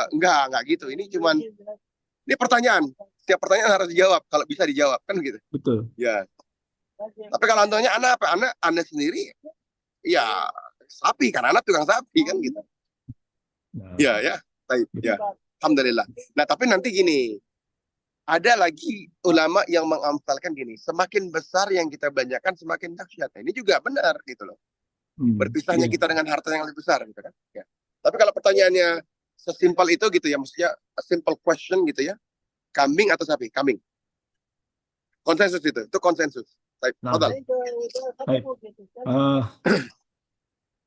Enggak gitu. Ini pertanyaan. Setiap pertanyaan harus dijawab. Kalau bisa dijawab. Kan gitu. Betul. Ya. Tapi kalau antonya anak apa? Anak sendiri, ya sapi. Kan anak tukang sapi kan gitu. Nah, Ya. Baik, ya. Alhamdulillah. Nah, tapi nanti gini, ada lagi ulama yang mengamsalkan gini, semakin besar yang kita belanjakan semakin dahsyat. Nah, ini juga benar gitu loh. Berpisahnya iya. kita dengan harta yang lebih besar gitu kan. Ya. Tapi kalau pertanyaannya sesimpel itu gitu ya, maksudnya a simple question gitu ya. Kambing atau sapi? Kambing. Konsensus itu konsensus. Baik, Nah, total. baik.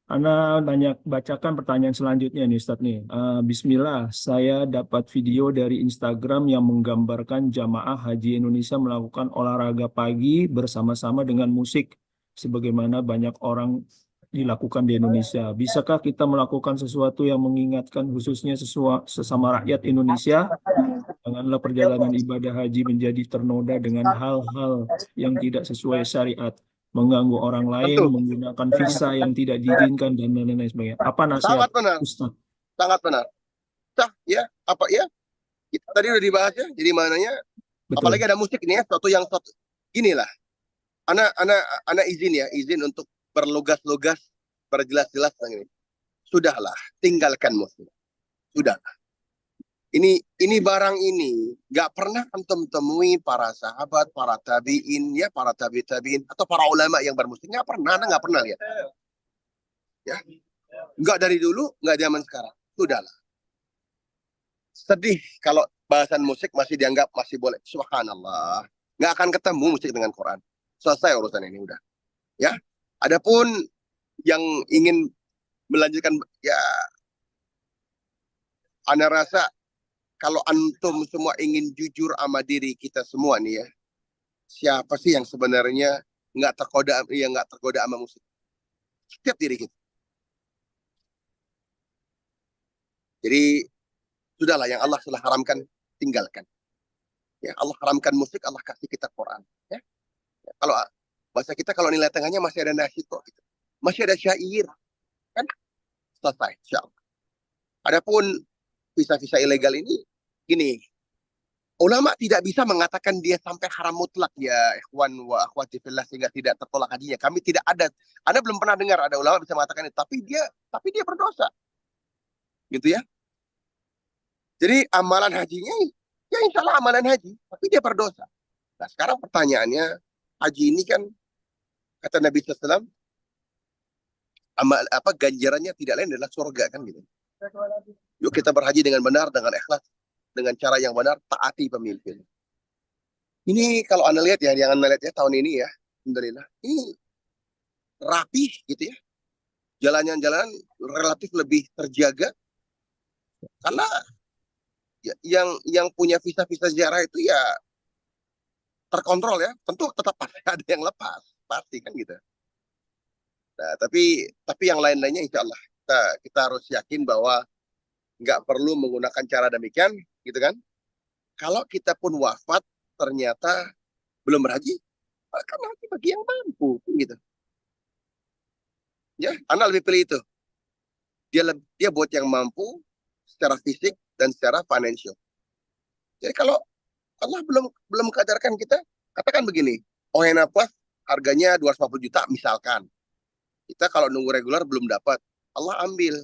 Ana banyak bacakan pertanyaan selanjutnya nih Ustadz nih. Bismillah, saya dapat video dari Instagram yang menggambarkan jamaah haji Indonesia melakukan olahraga pagi bersama-sama dengan musik, sebagaimana banyak orang dilakukan di Indonesia. Bisakah kita melakukan sesuatu yang mengingatkan khususnya sesama rakyat Indonesia? Janganlah perjalanan ibadah haji menjadi ternoda dengan hal-hal yang tidak sesuai syariat, mengganggu orang lain, Tentu. menggunakan visa yang tidak diizinkan, dan lain-lain sebagainya. Apa nasihat Sangat benar. Ustaz? Sangat benar. Sah, ya, apa ya? Kita tadi udah dibahas ya. Jadi mananya apalagi Betul. ada musik nih ya, suatu inilah. Anak izin untuk berlogas-logas, berjelas-jelas ini. Sudahlah, tinggalkan musik. Sudahlah. Ini barang ini nggak pernah antum temui para sahabat, para tabiin ya, para tabiin atau para ulama yang bermusik, nggak pernah lihat. Ya, nggak dari dulu, nggak zaman sekarang. Sudahlah. Sedih kalau bahasan musik masih dianggap masih boleh. Subhanallah. Nggak akan ketemu musik dengan Quran. Selesai urusan ini udah. Ya. Adapun yang ingin melanjutkan, ya, Anda rasa kalau antum semua ingin jujur sama diri kita semua nih ya, siapa sih yang sebenarnya nggak tergoda sama musik? Setiap diri kita. Jadi sudahlah, yang Allah sudah haramkan, tinggalkan. Ya, Allah haramkan musik, Allah kasih kita Quran. Ya. Kalau bahasa kita, kalau nilai tengahnya masih ada nasyid kok, gitu. Masih ada syair, kan? Selesai, insyaallah. Adapun visa-visa ilegal ini, gini, ulama tidak bisa mengatakan dia sampai haram mutlak ya, ikhwan wa akhwati fillah, sehingga tidak tertolak hajinya. Kami tidak ada, Anda belum pernah dengar ada ulama bisa mengatakan itu, tapi dia berdosa, gitu ya. Jadi amalan hajinya, ya insya Allah amalan haji, tapi dia berdosa. Nah sekarang pertanyaannya, haji ini kan kata Nabi SAW, ganjarannya tidak lain adalah surga kan gitu. Yuk kita berhaji dengan benar, dengan ikhlas, dengan cara yang benar, taati pemimpin. Ini kalau Anda lihat ya, yang Anda lihat ya tahun ini ya, alhamdulillah, ini rapi gitu ya. Jalan-jalan relatif lebih terjaga, karena ya, yang punya visa-visa ziarah itu ya terkontrol ya. Tentu tetap ada yang lepas, pasti kan gitu. Nah, tapi yang lain-lainnya insya Allah kita harus yakin bahwa nggak perlu menggunakan cara demikian, gitu kan? Kalau kita pun wafat ternyata belum berhaji, kan haji bagi yang mampu, gitu. Ya, Anda lebih pilih itu. Dia buat yang mampu secara fisik dan secara financial. Jadi kalau Allah belum kadarkan kita, katakan begini, Ohena Plus harganya 250 juta misalkan. Kita kalau nunggu reguler belum dapat, Allah ambil.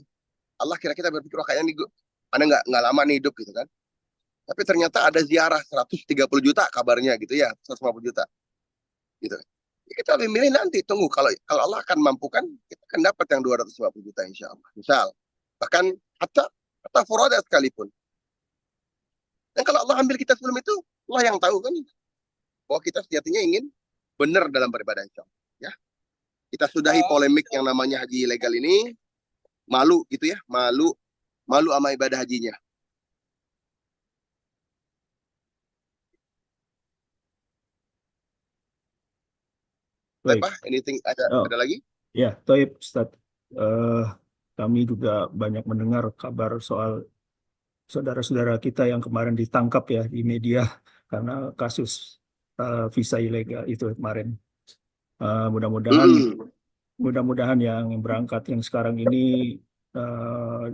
Allah kira-kira berpikir, kayaknya nih Anda nggak lama nih hidup gitu kan. Tapi ternyata ada ziarah 130 juta kabarnya gitu ya, 150 juta. Gitu. Ya, kita lebih milih nanti, tunggu kalau Allah akan mampukan, kita akan dapat yang 250 juta insya Allah. Misal, bahkan hatta furada sekalipun. Dan kalau Allah ambil kita sebelum itu, Allah yang tahu kan, bahwa kita sejatinya ingin benar dalam beribadah insya Allah. Ya. Kita sudahi polemik yang namanya haji ilegal ini, malu gitu ya, malu sama ibadah hajinya. Baik. Apa? Anything ada lagi? Ya, Taib Ustaz. Kami juga banyak mendengar kabar soal saudara-saudara kita yang kemarin ditangkap ya di media karena kasus visa ilegal itu kemarin. Mudah-mudahan yang berangkat yang sekarang ini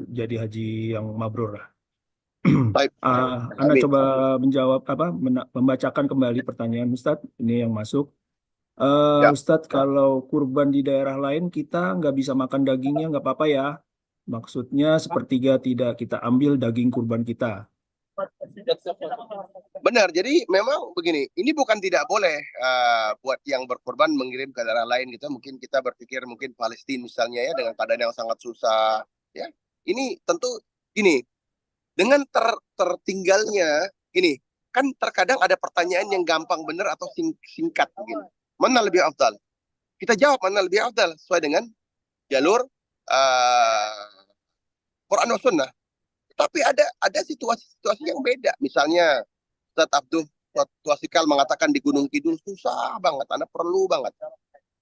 jadi haji yang mabrur lah. Anda coba menjawab membacakan kembali pertanyaan Ustadz ini yang masuk. Ustadz, kalau kurban di daerah lain kita nggak bisa makan dagingnya, nggak apa-apa ya? Maksudnya sepertiga tidak kita ambil daging kurban kita. Benar, jadi memang begini, ini bukan tidak boleh buat yang berkorban mengirim ke daerah lain gitu. Mungkin kita berpikir mungkin Palestina misalnya ya dengan keadaan yang sangat susah ya. Ini tentu ini dengan tertinggalnya ini kan terkadang ada pertanyaan yang gampang benar atau singkat begini. Mana lebih afdal? Kita jawab mana lebih afdal sesuai dengan jalur Quran dan Sunnah. Tapi ada situasi-situasi yang beda. Misalnya Ustaz Abdul Tuasikal mengatakan di Gunung Kidul susah banget, Anda perlu banget.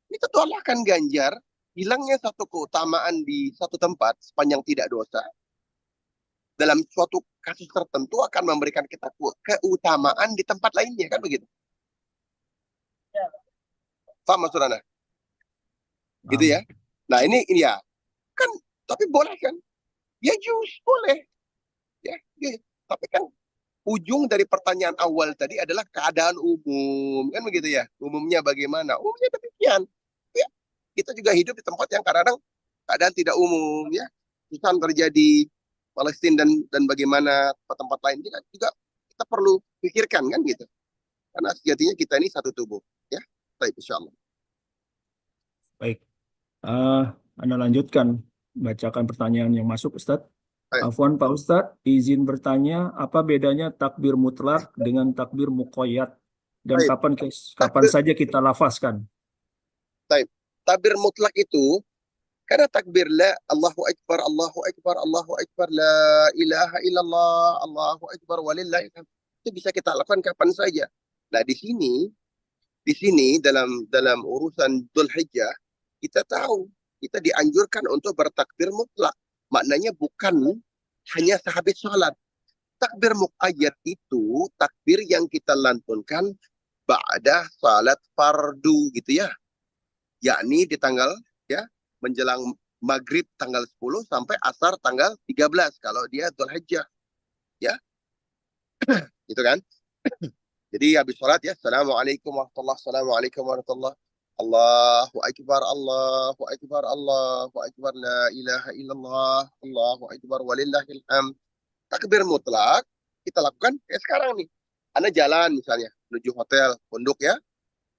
Ini tentu Allah akan ganjar hilangnya satu keutamaan di satu tempat sepanjang tidak dosa. Dalam suatu kasus tertentu akan memberikan kita keutamaan di tempat lainnya, kan begitu? Paham maksud Anda? Gitu ya. Nah ini ya. Kan, tapi boleh kan? Ya jus, boleh. Ya, tapi kan ujung dari pertanyaan awal tadi adalah keadaan umum, kan begitu ya? Umumnya bagaimana? Umumnya demikian. Ya, kita juga hidup di tempat yang kadang-kadang keadaan tidak umum, ya. Susah terjadi Palestina dan bagaimana tempat lain juga kita perlu pikirkan kan gitu. Karena sejatinya kita ini satu tubuh, ya. Baik, insyaallah. Baik, Anda lanjutkan bacakan pertanyaan yang masuk, Ustadz. Afwan Pak Ustadz, izin bertanya, apa bedanya takbir mutlak dengan takbir muqayyad dan kapan saja kita lafazkan? Takbir mutlak itu karena takbir la Allahu Akbar, Allahu Akbar, Allahu Akbar, la ilaha illallah, Allahu Akbar, walillahil hamd. Itu bisa kita lakukan kapan saja. Nah di sini dalam urusan Dzulhijjah kita tahu kita dianjurkan untuk bertakbir mutlak. Maknanya bukan hanya sehabis sholat. Takbir muqayyad itu takbir yang kita lantunkan ba'da salat fardu gitu ya. Yakni di tanggal ya menjelang maghrib tanggal 10 sampai asar tanggal 13 kalau dia Dzulhijjah. Ya. Gitu kan? Jadi habis sholat ya, Assalamualaikum warahmatullahi wabarakatuh, Assalamualaikum warahmatullahi Allahu Akbar, Allahu Akbar, Allahu Akbar, la ilaha illallah, Allahu Akbar, walillahil hamd. Takbir mutlak kita lakukan kayak sekarang nih. Anda jalan misalnya menuju hotel, pondok ya,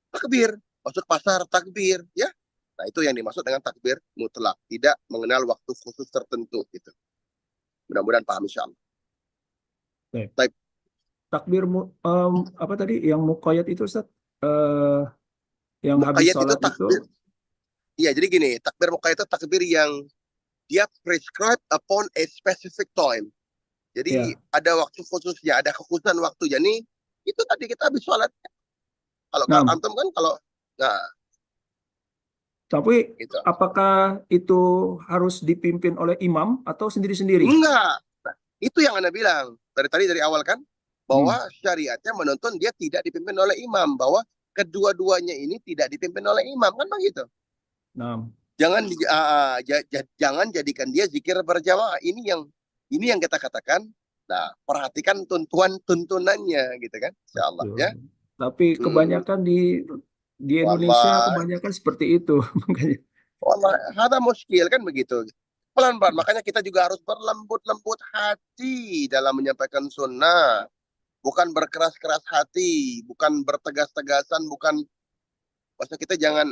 takbir. Masuk pasar, takbir ya. Nah itu yang dimaksud dengan takbir mutlak. Tidak mengenal waktu khusus tertentu gitu. Mudah-mudahan paham insyaallah. Baik. Takbir apa tadi yang muqayyad itu Ustaz? Yang habis sholat itu? Iya, jadi gini, takbir muqayyad itu takbir yang dia prescribe upon a specific time. Jadi ada waktu khususnya, ada kekhususan waktu. Jadi itu tadi kita habis sholat. Kalau antum kan kalau tapi gitu. Apakah itu harus dipimpin oleh imam atau sendiri-sendiri? Enggak. Nah, itu yang Anda bilang dari awal kan bahwa syariatnya menuntun dia tidak dipimpin oleh imam, bahwa kedua-duanya ini tidak dipimpin oleh imam kan begitu. Nah. Jangan jadikan dia zikir berjamaah. Ini yang kita katakan. Nah, perhatikan tuntunannya gitu kan, insyaallah ya. Tapi kebanyakan di Indonesia kebanyakan seperti itu. Wallah, ada muskil kan begitu. Pelan-pelan, makanya kita juga harus berlembut-lembut hati dalam menyampaikan sunnah. Bukan berkeras-keras hati, bukan bertegas-tegasan, bukan. Maksudnya kita jangan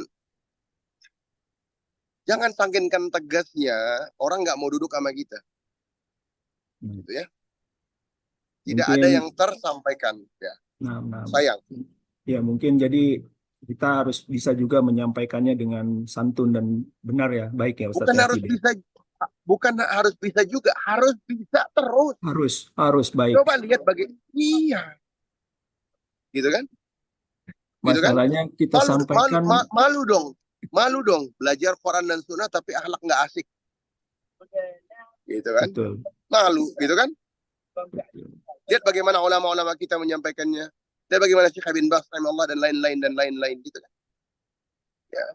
sangkinkan tegasnya, orang nggak mau duduk sama kita. Gitu ya. Tidak ada yang tersampaikan. Ya. Sayang. Ya mungkin jadi kita harus bisa juga menyampaikannya dengan santun dan benar ya, baik ya Ustaz. Bukan harus bisa juga, harus bisa terus. Harus baik. Coba lihat iya. Gitu kan? Masalahnya kita sampaikan. Malu dong belajar Quran dan Sunnah tapi akhlak nggak asik. Gitu kan? Betul. Malu, gitu kan? Lihat bagaimana ulama-ulama kita menyampaikannya. Lihat bagaimana Syekh bin Baz rahimahullah dan lain-lain gitu kan. Ya.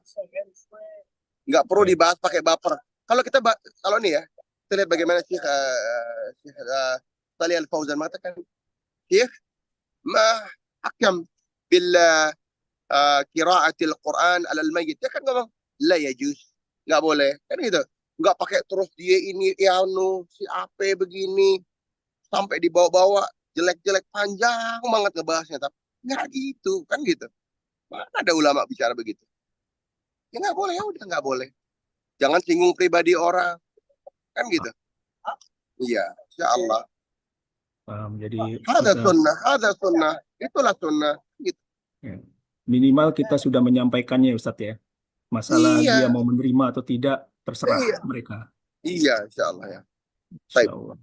Nggak perlu dibahas pakai baper. Kalau nih ya, kita lihat bagaimana Syekh Shalih Al-Fauzan mengatakan, Syekh ma hakam bil qiraatil Quran alal mayyit. Dia kan ngomong la yajuz, nggak boleh. Kan gitu. nggak pakai terus dia ini Ianu si AP begini sampai dibawa-bawa jelek-jelek panjang banget ngebahasnya, tapi nggak gitu kan gitu. Mana ada ulama bicara begitu? Ya nggak boleh, ya udah nggak boleh. Jangan singgung pribadi orang kan gitu. Iya, insya Allah. Paham. Jadi Ada sunnah, itulah sunnah. Gitu. ya, minimal kita sudah menyampaikannya ya Ustadz ya. Masalah dia Iya, mau menerima atau tidak terserah iya, mereka. iya, insya Allah ya. Insya Baik. Allah.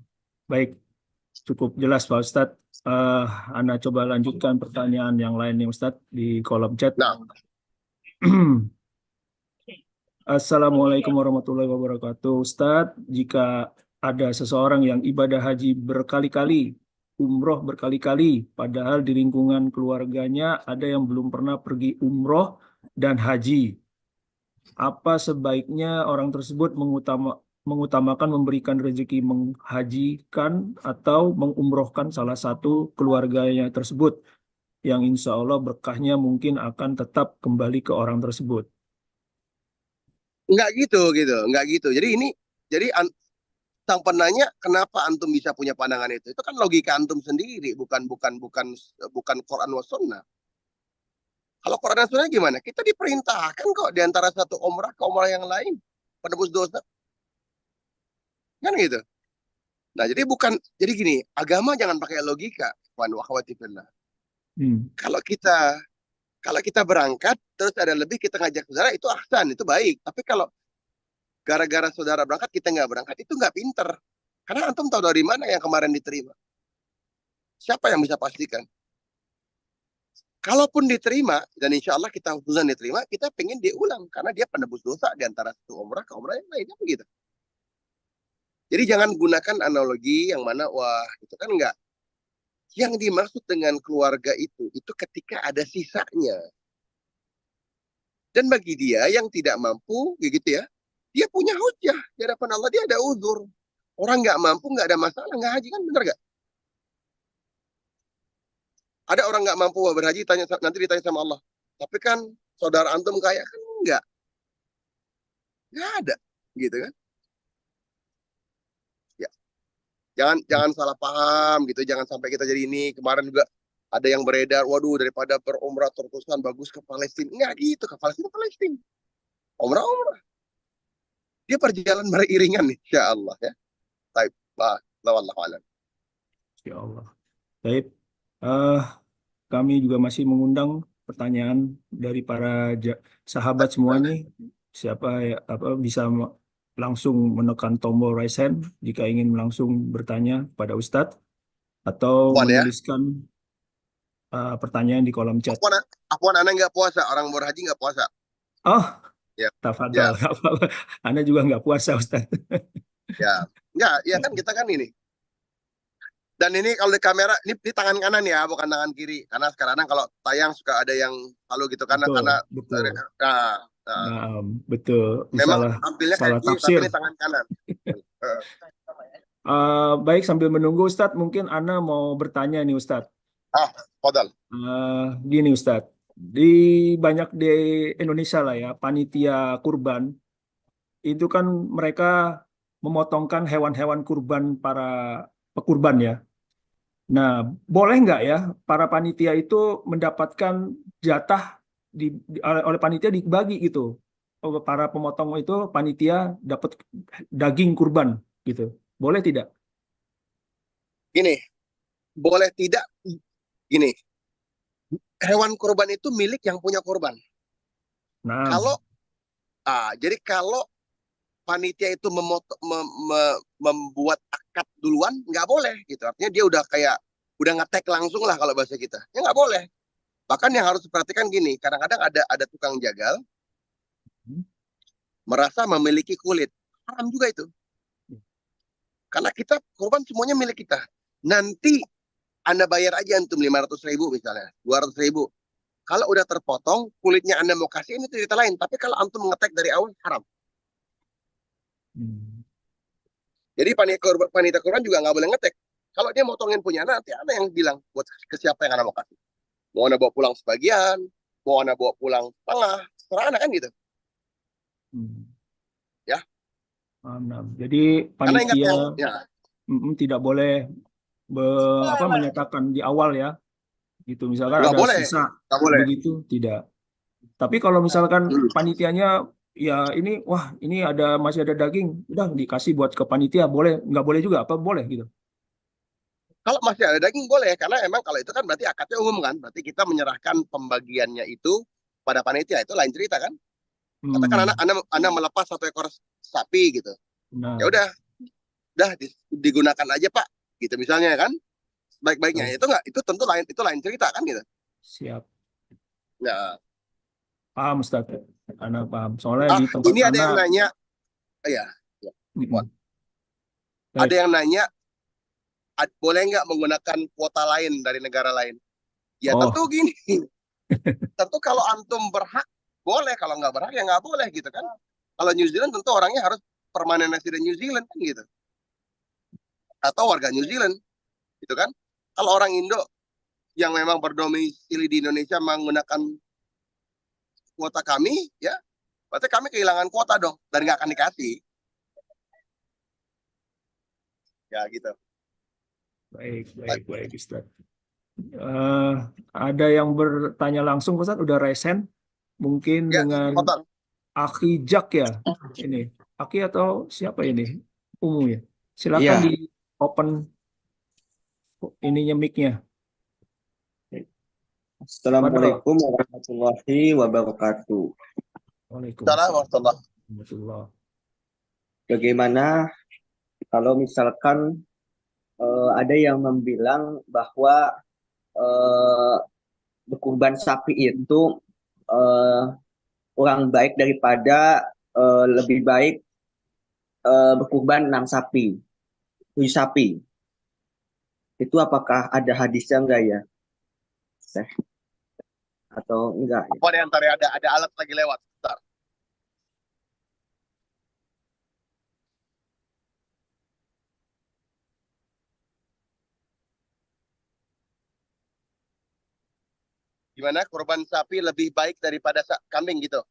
Baik, cukup jelas Pak Ustadz. Anda coba lanjutkan pertanyaan yang lainnya Ustadz di kolom chat. Nah, Assalamualaikum warahmatullahi wabarakatuh. Ustadz, jika ada seseorang yang ibadah haji berkali-kali, umroh berkali-kali, padahal di lingkungan keluarganya ada yang belum pernah pergi umroh dan haji, apa sebaiknya orang tersebut mengutamakan memberikan rezeki menghajikan atau mengumrohkan salah satu keluarganya tersebut, yang insya Allah berkahnya mungkin akan tetap kembali ke orang tersebut? nggak gitu, nggak gitu. Jadi sang penanya kenapa antum bisa punya pandangan itu? Itu kan logika antum sendiri, bukan Quran wa Sunnah. Kalau Quran dan Sunnah gimana? Kita diperintahkan kok di antara satu umrah ke umrah yang lain penebus dosa, kan gitu. Nah, jadi gini, agama jangan pakai logika, Wan wa akhwati fillah. Hmm. Kalau kita berangkat terus ada lebih kita ngajak saudara itu ahsan, itu baik. Tapi kalau gara-gara saudara berangkat kita nggak berangkat itu nggak pinter. Karena antum tahu dari mana yang kemarin diterima. Siapa yang bisa pastikan? Kalaupun diterima, dan insya Allah kita husnuzan diterima, kita pengen diulang. Karena dia penebus dosa di antara satu umrah ke umrah yang lainnya begitu. Jadi jangan gunakan analogi yang mana, wah itu kan enggak. Yang dimaksud dengan keluarga itu ketika ada sisanya. Dan bagi dia yang tidak mampu, gitu ya, dia punya hujah. Di hadapan Allah dia ada uzur. Orang nggak mampu, nggak ada masalah, nggak haji kan, bener nggak? Ada orang nggak mampu berhaji, nanti ditanya sama Allah. Tapi kan saudara antum kaya kan nggak ada, gitu kan? Ya, jangan salah paham gitu, jangan sampai kita jadi ini. Kemarin juga ada yang beredar, waduh daripada berumrah terus-terusan bagus ke Palestina. Nggak gitu, ke Palestina. Umrah. Dia perjalanan beriringan nih, insya Allah ya. Baik, wallahu a'lam. Ya Allah. Baik, eh, kami juga masih mengundang pertanyaan dari para sahabat semua nih. Siapa ya, bisa langsung menekan tombol raise hand jika ingin langsung bertanya pada Ustadz atau Puan ya. menuliskan pertanyaan di kolom chat. Apaan Anda nggak puasa? Orang berhaji nggak puasa. Oh, Ya. tafadhol. Ya. Anda juga nggak puasa, Ustadz. Ya. Nggak, ya kan kita kan ini. Dan ini kalau di kamera, ini tangan kanan ya, bukan tangan kiri. Karena sekarang kalau tayang suka ada yang lalu gitu. Karena Betul. Nah, betul. memang Salah tampilnya kayak kiri, tafsir. tapi ini tangan kanan. Baik, sambil menunggu Ustadz, mungkin Ana mau bertanya nih Ustadz. Fadal. Gini Ustadz, banyak di Indonesia lah ya, panitia kurban, itu kan mereka memotongkan hewan-hewan kurban para pekurban ya. Nah, boleh nggak ya para panitia itu mendapatkan jatah oleh panitia dibagi gitu. Para pemotong itu panitia dapat daging kurban gitu. Boleh tidak? Gini, boleh tidak? Gini, hewan kurban itu milik yang punya kurban. Nah, Jadi kalau panitia itu membuat akad duluan, nggak boleh gitu. Artinya dia udah ngetek langsung lah kalau bahasa kita. Ya nggak boleh. Bahkan yang harus diperhatikan gini, kadang-kadang ada tukang jagal merasa memiliki kulit. Haram juga itu. Karena kita korban semuanya milik kita. Nanti Anda bayar aja antum 500.000 misalnya, 200.000. Kalau udah terpotong, kulitnya Anda mau kasih, ini cerita lain. Tapi kalau antum ngetek dari awal, haram. Jadi panitia kurban juga nggak boleh ngetek. Kalau dia motongin punya anak, nanti ada yang bilang buat ke siapa yang Anda mau kasih. Mau Anda bawa pulang sebagian, mau Anda bawa pulang setengah, serah Anda kan gitu. Ya. Nah, jadi Karena ingat panitia ya, tidak boleh menyatakan di awal ya, gitu. Misalkan nggak ada boleh, sisa nggak boleh. begitu, tidak. Tapi kalau misalkan Hmm. panitianya ya ini, wah ini masih ada daging, udah dikasih buat ke panitia, boleh? Nggak boleh juga? Apa boleh gitu? Kalau masih ada daging boleh, karena emang kalau itu kan berarti akadnya umum kan, berarti kita menyerahkan pembagiannya itu pada panitia, itu lain cerita kan. Katakan Hmm, anak melepas 1 ekor sapi gitu, ya benar. udah digunakan aja Pak, gitu misalnya kan, baik-baiknya Baik, itu nggak, itu lain cerita kan gitu. siap. Nah, Paham, Ustaz. Anak paham. Soalnya di tempat ini ada yang anak, nanya, ya, ya, Ikhwan. Ada baik. yang nanya, boleh nggak menggunakan kuota lain dari negara lain? Ya tentu Oh, gini, tentu kalau antum berhak boleh, kalau nggak berhak ya nggak boleh gitu kan. Kalau New Zealand tentu orangnya harus permanen resident New Zealand kan gitu, atau warga New Zealand gitu kan. Kalau orang Indo yang memang berdomisili di Indonesia menggunakan kuota kami, ya berarti kami kehilangan kuota dong dan nggak akan dikasih, ya gitu. baik, Ustaz. Eh, ada yang bertanya langsung, Ustaz, udah resen, mungkin Ya, dengan kotor. Aki Jak ya, ini. Aki atau siapa ini? Umum ya. Silakan Iya, di open ininya mic-nya. Fadal. Assalamualaikum warahmatullahi wabarakatuh. Salah Waalaikumsalam warahmatullah. warahmatullahi. Bagaimana kalau misalkan ada yang membilang bahwa eh, berkurban sapi itu eh, kurang baik daripada lebih baik berkurban 6 sapi, 7 sapi. Itu apakah ada hadisnya enggak ya? Teh? Atau enggak ya? Apa di antara ada alat lagi lewat? Bentar. Gimana kurban sapi lebih baik daripada kambing gitu?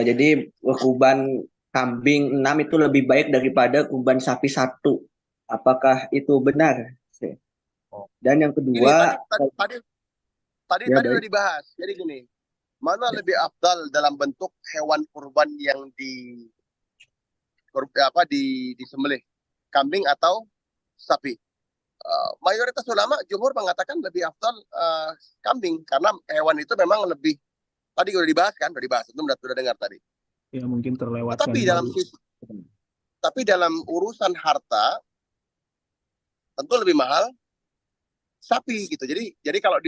Jadi kurban kambing 6 itu lebih baik daripada kurban sapi 1. Apakah itu benar? Oh. Dan yang Gini, kedua, ya tadi udah baik. dibahas. Jadi gini, mana lebih afdal dalam bentuk hewan kurban yang disembelih, kambing atau sapi? Mayoritas ulama jumhur mengatakan lebih afdal kambing, karena hewan itu memang lebih, tadi udah dibahas kan, itu udah dengar tadi. Ya mungkin terlewatkan Tetapi baru. dalam urusan harta tentu lebih mahal sapi gitu. Jadi kalau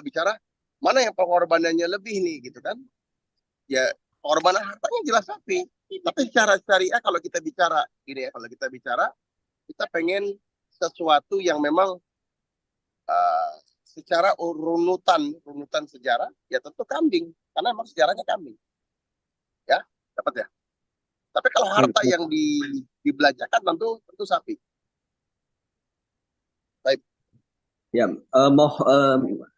bicara mana yang pengorbanannya lebih nih gitu kan? Ya pengorbanan hartanya jelas sapi. Tapi secara syariah kalau kita bicara gini ya, kita pengen sesuatu yang memang secara runutan sejarah ya tentu kambing, karena memang sejarahnya kambing. Ya, dapat ya. Tapi kalau harta yang dibelanjakan tentu sapi. Baik. Ya,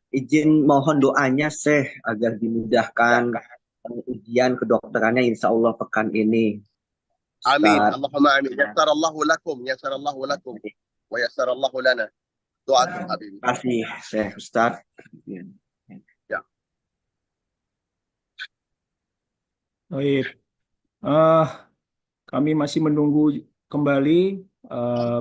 izin mohon doanya Syekh agar dimudahkan ujian kedokterannya insya Allah pekan ini. Amin. Ustaz. Allahumma amin. Yassarallahu lakum wa yassarallahu lana. Doakum habibi. Terima kasih Syekh Ustaz. Ya. Baik. Kami masih menunggu kembali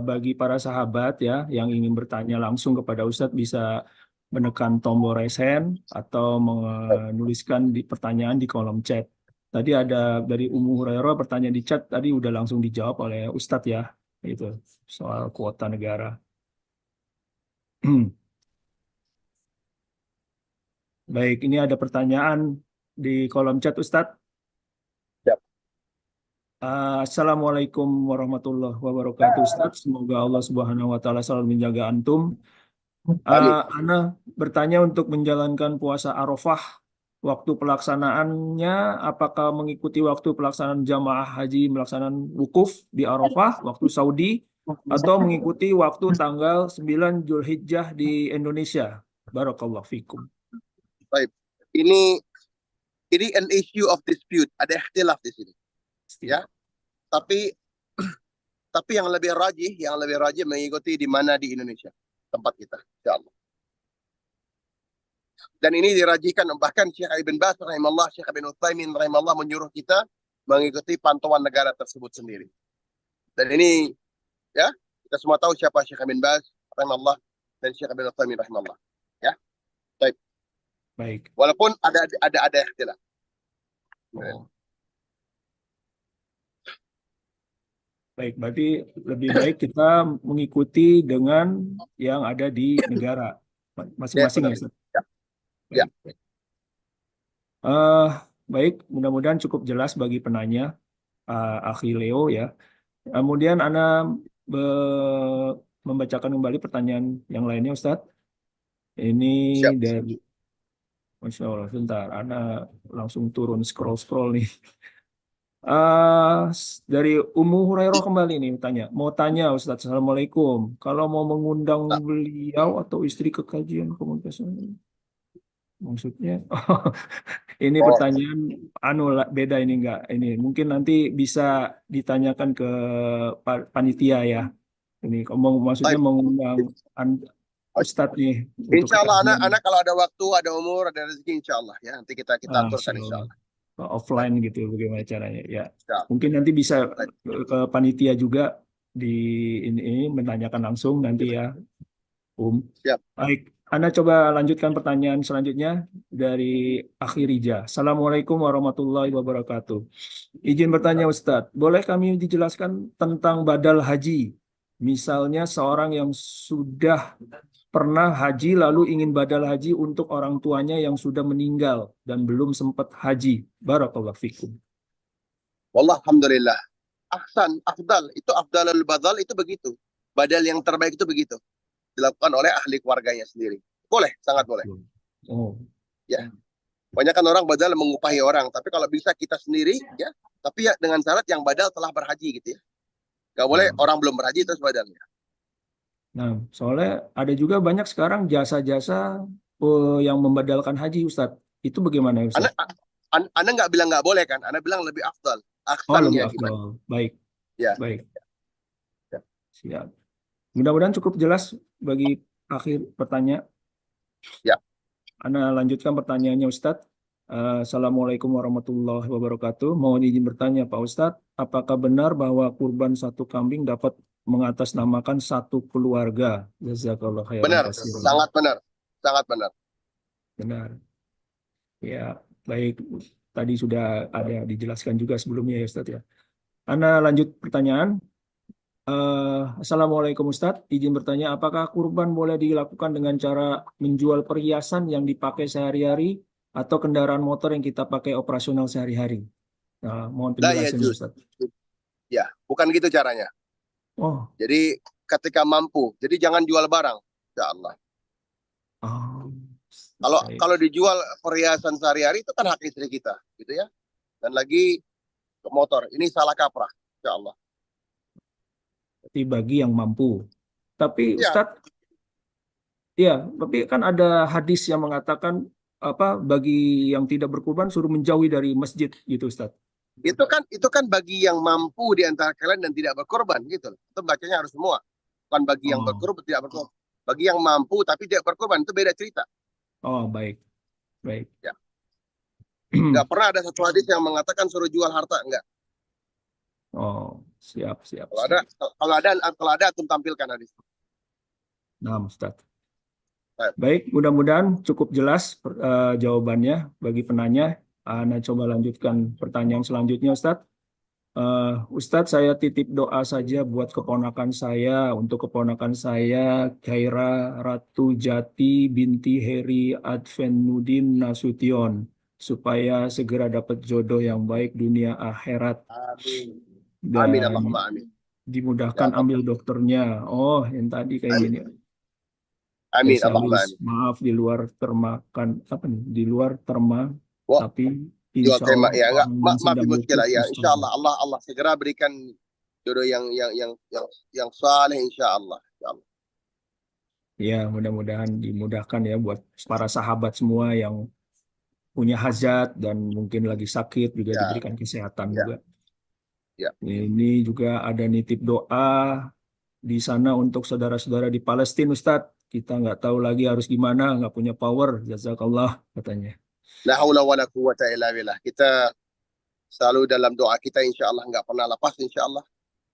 bagi para sahabat ya yang ingin bertanya langsung kepada Ustadz bisa menekan tombol resen atau menuliskan pertanyaan di kolom chat. Tadi ada dari Ummu Hurairah pertanyaan di chat tadi udah langsung dijawab oleh Ustadz ya, itu soal kuota negara. Baik, ini ada pertanyaan di kolom chat Ustadz. Siap. Assalamualaikum warahmatullahi wabarakatuh Ustaz. Semoga Allah Subhanahu wa taala selalu menjaga antum. Amin. Ana bertanya untuk menjalankan puasa Arafah. Waktu pelaksanaannya apakah mengikuti waktu pelaksanaan jamaah haji melaksanakan wukuf di Arafah waktu Saudi atau mengikuti waktu tanggal 9 Zulhijjah di Indonesia? Barakallahu fikum. Baik. Ini an issue of dispute. Ada ikhtilaf di sini. Ya. Tapi tapi yang lebih rajih mengikuti di mana di Indonesia tempat kita, insyaallah. Dan ini dirajihkan bahkan Syekh Ibn Baz rahimahullah, Syekh Ibn Utsaimin rahimahullah menyuruh kita mengikuti pantauan negara tersebut sendiri. Dan ini ya, kita semua tahu siapa Syekh Ibn Baz rahimahullah dan Syekh Ibn Utsaimin rahimahullah. Ya. Baik. Baik. Walaupun ada ikhtilaf. Oh. Baik, berarti lebih baik kita mengikuti dengan yang ada di negara masing-masing ya, Ustaz? Ya. Baik. Baik, mudah-mudahan cukup jelas bagi penanya, Akhi Leo ya. Kemudian Ana membacakan kembali pertanyaan yang lainnya, Ustaz. Ini Siap. dari, Masya Allah, sebentar, Ana langsung turun scroll nih. Dari Ummu Hurairah kembali nih mau tanya Ustaz, Assalamualaikum. Kalau mau mengundang beliau atau istri ke kajian komunitas, maksudnya ini pertanyaan beda ini enggak, ini mungkin nanti bisa ditanyakan ke panitia ya. Ini maksudnya mengundang Ustadz nih. Insyaallah anak kalau ada waktu, ada umur, ada rezeki insyaallah ya, nanti kita aturkan insyaallah. Offline gitu bagaimana caranya ya. Mungkin nanti bisa ke panitia juga ini menanyakan langsung nanti ya. Siap. Baik, Anda coba lanjutkan pertanyaan selanjutnya dari Akhirija. Assalamualaikum warahmatullahi wabarakatuh. Izin bertanya Ustadz, boleh kami dijelaskan tentang badal haji? Misalnya seorang yang sudah pernah haji lalu ingin badal haji untuk orang tuanya yang sudah meninggal dan belum sempat haji. Barakallahu fikum. Wallah alhamdulillah. Ahsan, afdal, itu afdalul badal itu begitu. Badal yang terbaik itu begitu. Dilakukan oleh ahli keluarganya sendiri. Boleh, sangat boleh. Oh. Ya. Banyak kan orang badal mengupahi orang, tapi kalau bisa kita sendiri ya, tapi ya dengan syarat yang badal telah berhaji gitu ya. Gak boleh orang belum berhaji terus badalnya. Nah, soalnya ada juga banyak sekarang jasa-jasa yang membadalkan haji, Ustadz. Itu bagaimana, Ustadz? Anda nggak bilang nggak boleh kan? Anda bilang lebih afdal. Lebih afdal. Baik. Ya. Baik. Ya. Siap. Mudah-mudahan cukup jelas bagi akhir pertanyaan. Ya. Anda lanjutkan pertanyaannya, Ustadz. Assalamualaikum warahmatullahi wabarakatuh. Mohon izin bertanya, Pak Ustadz, apakah benar bahwa kurban satu kambing dapat mengatasnamakan satu keluarga? Jazakallah khairan. Benar, sangat benar. Sangat benar. Benar. Ya, baik. Tadi sudah ada dijelaskan juga sebelumnya ya Ustadz ya. Anda lanjut pertanyaan. Assalamualaikum Ustadz, izin bertanya, apakah kurban boleh dilakukan dengan cara menjual perhiasan yang dipakai sehari-hari atau kendaraan motor yang kita pakai operasional sehari-hari? Nah, mohon penjelasannya Ustadz. Ya, bukan gitu caranya. Oh. Jadi ketika mampu, jadi jangan jual barang, insyaallah. Kalau dijual perhiasan sehari-hari itu kan hak istri kita, gitu ya. Dan lagi ke motor, ini salah kaprah, insyaallah. Berarti bagi yang mampu. Tapi Ustadz, ya, tapi kan ada hadis yang mengatakan bagi yang tidak berkurban suruh menjauhi dari masjid, gitu Ustadz. Itu kan bagi yang mampu di antara kalian dan tidak berkorban gitu. Itu bacanya harus semua. Bukan bagi yang berkorban tidak berkorban. Bagi yang mampu tapi tidak berkorban itu beda cerita. Oh, baik. Baik. Ya. Enggak pernah ada satu hadis yang mengatakan suruh jual harta, enggak. Oh, siap. Kalau ada antum tampilkan hadis. Nah, Ustaz. Baik, mudah-mudahan cukup jelas jawabannya bagi penanya. Ana coba lanjutkan pertanyaan selanjutnya, Ustadz. Ustadz, saya titip doa saja buat keponakan saya. Untuk keponakan saya, Khaira Ratu Jati binti Heri Advenuddin Nasution. Supaya segera dapat jodoh yang baik dunia akhirat. Amin. Dan amin, Allahumma amin. Dimudahkan ya, ambil dokternya. Oh, yang tadi kayak gini. Amin, Allahumma amin. Maaf di luar termakan, di luar terma. Wah, tapi insya Allah ya enggak maaf muskilah ya, insya Allah Allah segera berikan jodoh yang saleh insya Allah. Ya, mudah-mudahan dimudahkan ya buat para sahabat semua yang punya hajat dan mungkin lagi sakit juga diberikan kesehatan juga. Ya. Ini juga ada nitip doa di sana untuk saudara-saudara di Palestina, Ustadz. Kita nggak tahu lagi harus gimana, nggak punya power. Jazakallah, katanya. La haula wala quwwata illa billah. Kita selalu dalam doa kita insya Allah nggak pernah lepas insya Allah.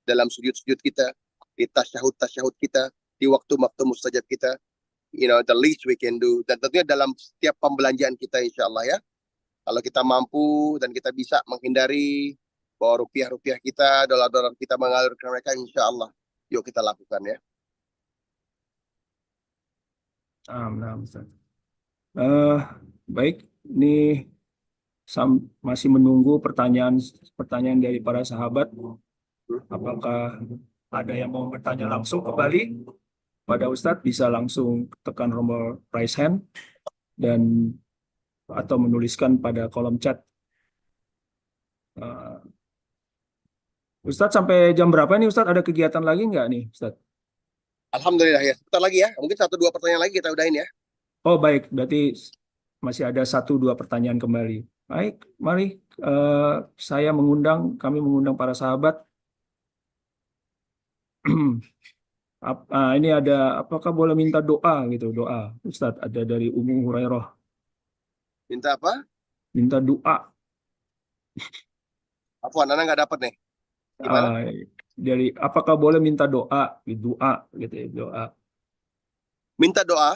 Dalam sujud-sujud kita, di tasyahud-tasyahud kita, di waktu-waktu mustajab kita. The least we can do. Dan tentunya dalam setiap pembelanjaan kita insya Allah ya. Kalau kita mampu dan kita bisa menghindari bahwa rupiah-rupiah kita, dolar-dolar kita mengalir ke mereka, insya Allah. Yuk kita lakukan ya. Nah, Ustaz. Baik, ini masih menunggu pertanyaan dari para sahabat. Apakah ada yang mau bertanya langsung kembali pada Ustadz? Bisa langsung tekan tombol raise hand dan atau menuliskan pada kolom chat. Ustadz, sampai jam berapa nih Ustadz? Ada kegiatan lagi nggak nih Ustadz? Alhamdulillah ya. Sebentar lagi ya. Mungkin 1-2 pertanyaan lagi kita udahin ya. Oh baik, berarti masih ada 1-2 pertanyaan kembali. Baik, mari kami mengundang para sahabat. Ini ada, apakah boleh minta doa gitu, doa Ustadz? Ada dari Ummu Hurairah. Minta apa? Minta doa. Afwan, Anda nggak dapat nih. Gimana? Dari apakah boleh minta doa, doa gitu ya, doa. Minta doa?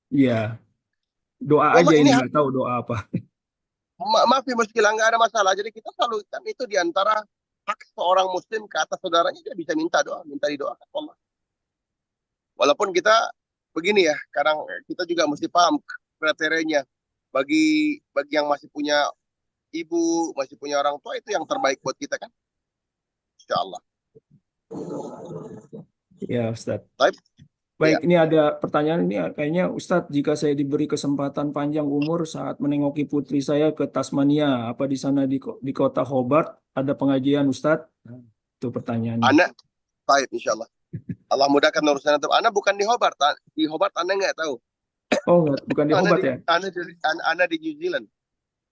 Iya, doa Oh, aja ini ini nggak tahu doa apa. maaf ya muskilah, nggak ada masalah. Jadi kita selalu kan itu diantara hak seorang muslim ke atas saudaranya, dia bisa minta doa, minta didoakan Allah. Walaupun kita begini ya, kadang kita juga mesti paham kriterianya. Bagi yang masih punya ibu, masih punya orang tua, itu yang terbaik buat kita kan. Insya Allah. Ya Ustadz. Ya. Baik, ini ada pertanyaan ini kayaknya Ustadz, jika saya diberi kesempatan panjang umur saat menengoki putri saya ke Tasmania, apa di sana di kota Hobart ada pengajian Ustadz? Itu pertanyaannya. Anak, baik insya Allah. Allah mudahkan urusan itu. Anak bukan di Hobart. Di Hobart Anda nggak tahu. Oh, enggak, bukan di Hobart ya? Anda di New Zealand.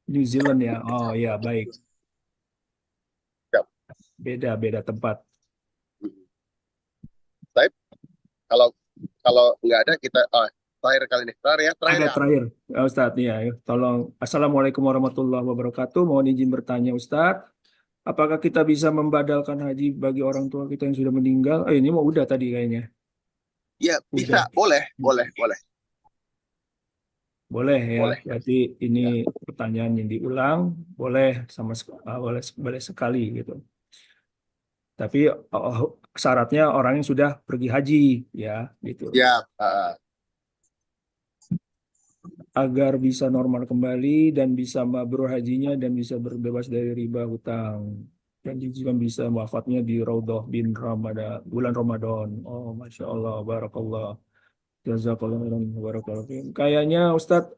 New Zealand ya. Oh ya, baik. Ya. Beda tempat. Baik. Kalau nggak ada kita terakhir kali ini. Terakhir. Ya, Ustadz ya. Tolong. Assalamualaikum warahmatullahi wabarakatuh. Mohon izin bertanya Ustadz. Apakah kita bisa membadalkan haji bagi orang tua kita yang sudah meninggal? Ini mau udah tadi kayaknya. Ya, bisa. Boleh. Boleh ya. Boleh. Berarti ini pertanyaan yang diulang. Boleh boleh sekali gitu. Tapi syaratnya orang yang sudah pergi haji ya gitu. Ya. Agar bisa normal kembali dan bisa mabrur hajinya dan bisa berbebas dari riba hutang. Dan juga bisa wafatnya di Raudhah bin Ramadan, bulan Ramadan. Oh, Masya Allah, Barakallah. Jazakallah khairan. Kayaknya Ustadz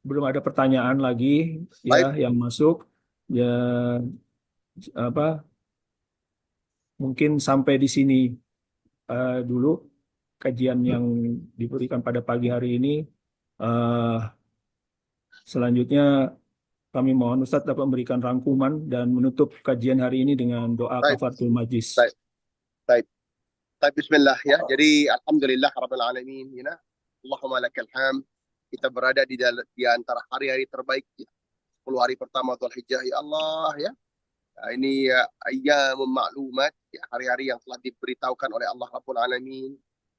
belum ada pertanyaan lagi ya yang masuk. Ya mungkin sampai di sini dulu kajian yang diberikan pada pagi hari ini. Selanjutnya kami mohon Ustadz dapat memberikan rangkuman dan menutup kajian hari ini dengan doa kafaratul majlis. Baik. Bismillah ya. Jadi alhamdulillah rabbil alamin ya. Allahumma lakal hamd. Kita berada di antara hari-hari terbaik ya. 10 hari pertama Dzulhijjah ya Allah ya. Ini ayyamun ma'lumat ya, hari-hari yang telah diberitahukan oleh Allah Rabbul Alamin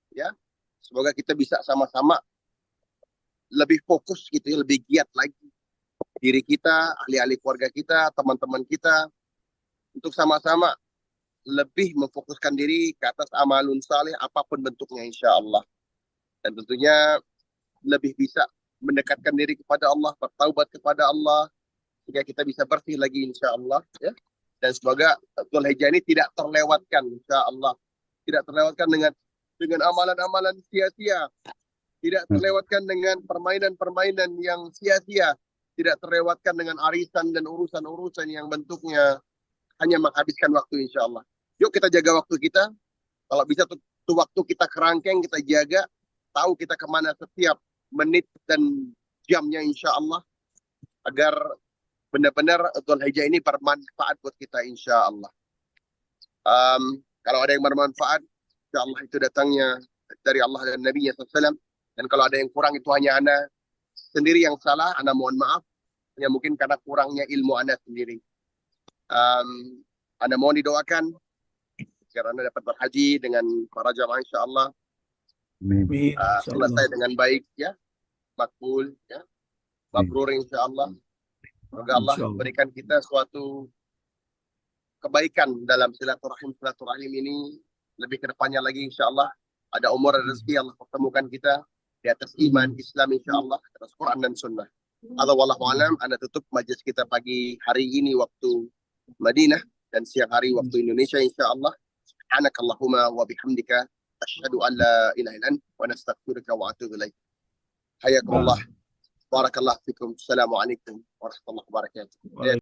ya. Semoga kita bisa sama-sama lebih fokus gitu ya, lebih giat lagi diri kita, ahli-ahli keluarga kita, teman-teman kita untuk sama-sama lebih memfokuskan diri ke atas amalun saleh apapun bentuknya insya Allah. Dan tentunya lebih bisa mendekatkan diri kepada Allah, bertaubat kepada Allah sehingga kita bisa bersih lagi insya Allah ya. Dan semoga Dzulhijjah ini tidak terlewatkan insya Allah. Tidak terlewatkan dengan amalan-amalan sia-sia. Tidak terlewatkan dengan permainan-permainan yang sia-sia. Tidak terlewatkan dengan arisan dan urusan-urusan yang bentuknya hanya menghabiskan waktu insya Allah. Yuk kita jaga waktu kita. Kalau bisa tuh waktu kita kerangkeng, kita jaga. Tahu kita kemana setiap menit dan jamnya insya Allah. Agar benar-benar Dzulhijjah ini bermanfaat buat kita insya Allah. Kalau ada yang bermanfaat, insya Allah itu datangnya dari Allah dan Nabi-Nya SAW. Dan kalau ada yang kurang itu hanya ana sendiri yang salah, ana mohon maaf. Ya mungkin karena kurangnya ilmu ana sendiri. Ana mohon didoakan agar anda dapat berhaji dengan para jamaah insya Allah. Amin. Insya Allah. Selesai dengan baik ya, makbul ya, mabrur insya Allah. Semoga Allah Insya Allah. berikan kita suatu kebaikan dalam silaturahim ini lebih ke depannya lagi insya Allah. Ada umur dan rezeki Allah pertemukan kita di atas iman Islam insya Allah, atas Quran dan Sunnah. Allah wallahu alam. Anda tutup majlis kita pagi hari ini waktu Madinah dan siang hari waktu Indonesia insya Allah. Subhanakallahumma wa bihamdika asyhadu an la ilaha illa anta wa nastaghfiruka wa atubu ilaik. Hayakumullah. Barakallahu fikum. Assalamualaikum warahmatullahi wabarakatuh.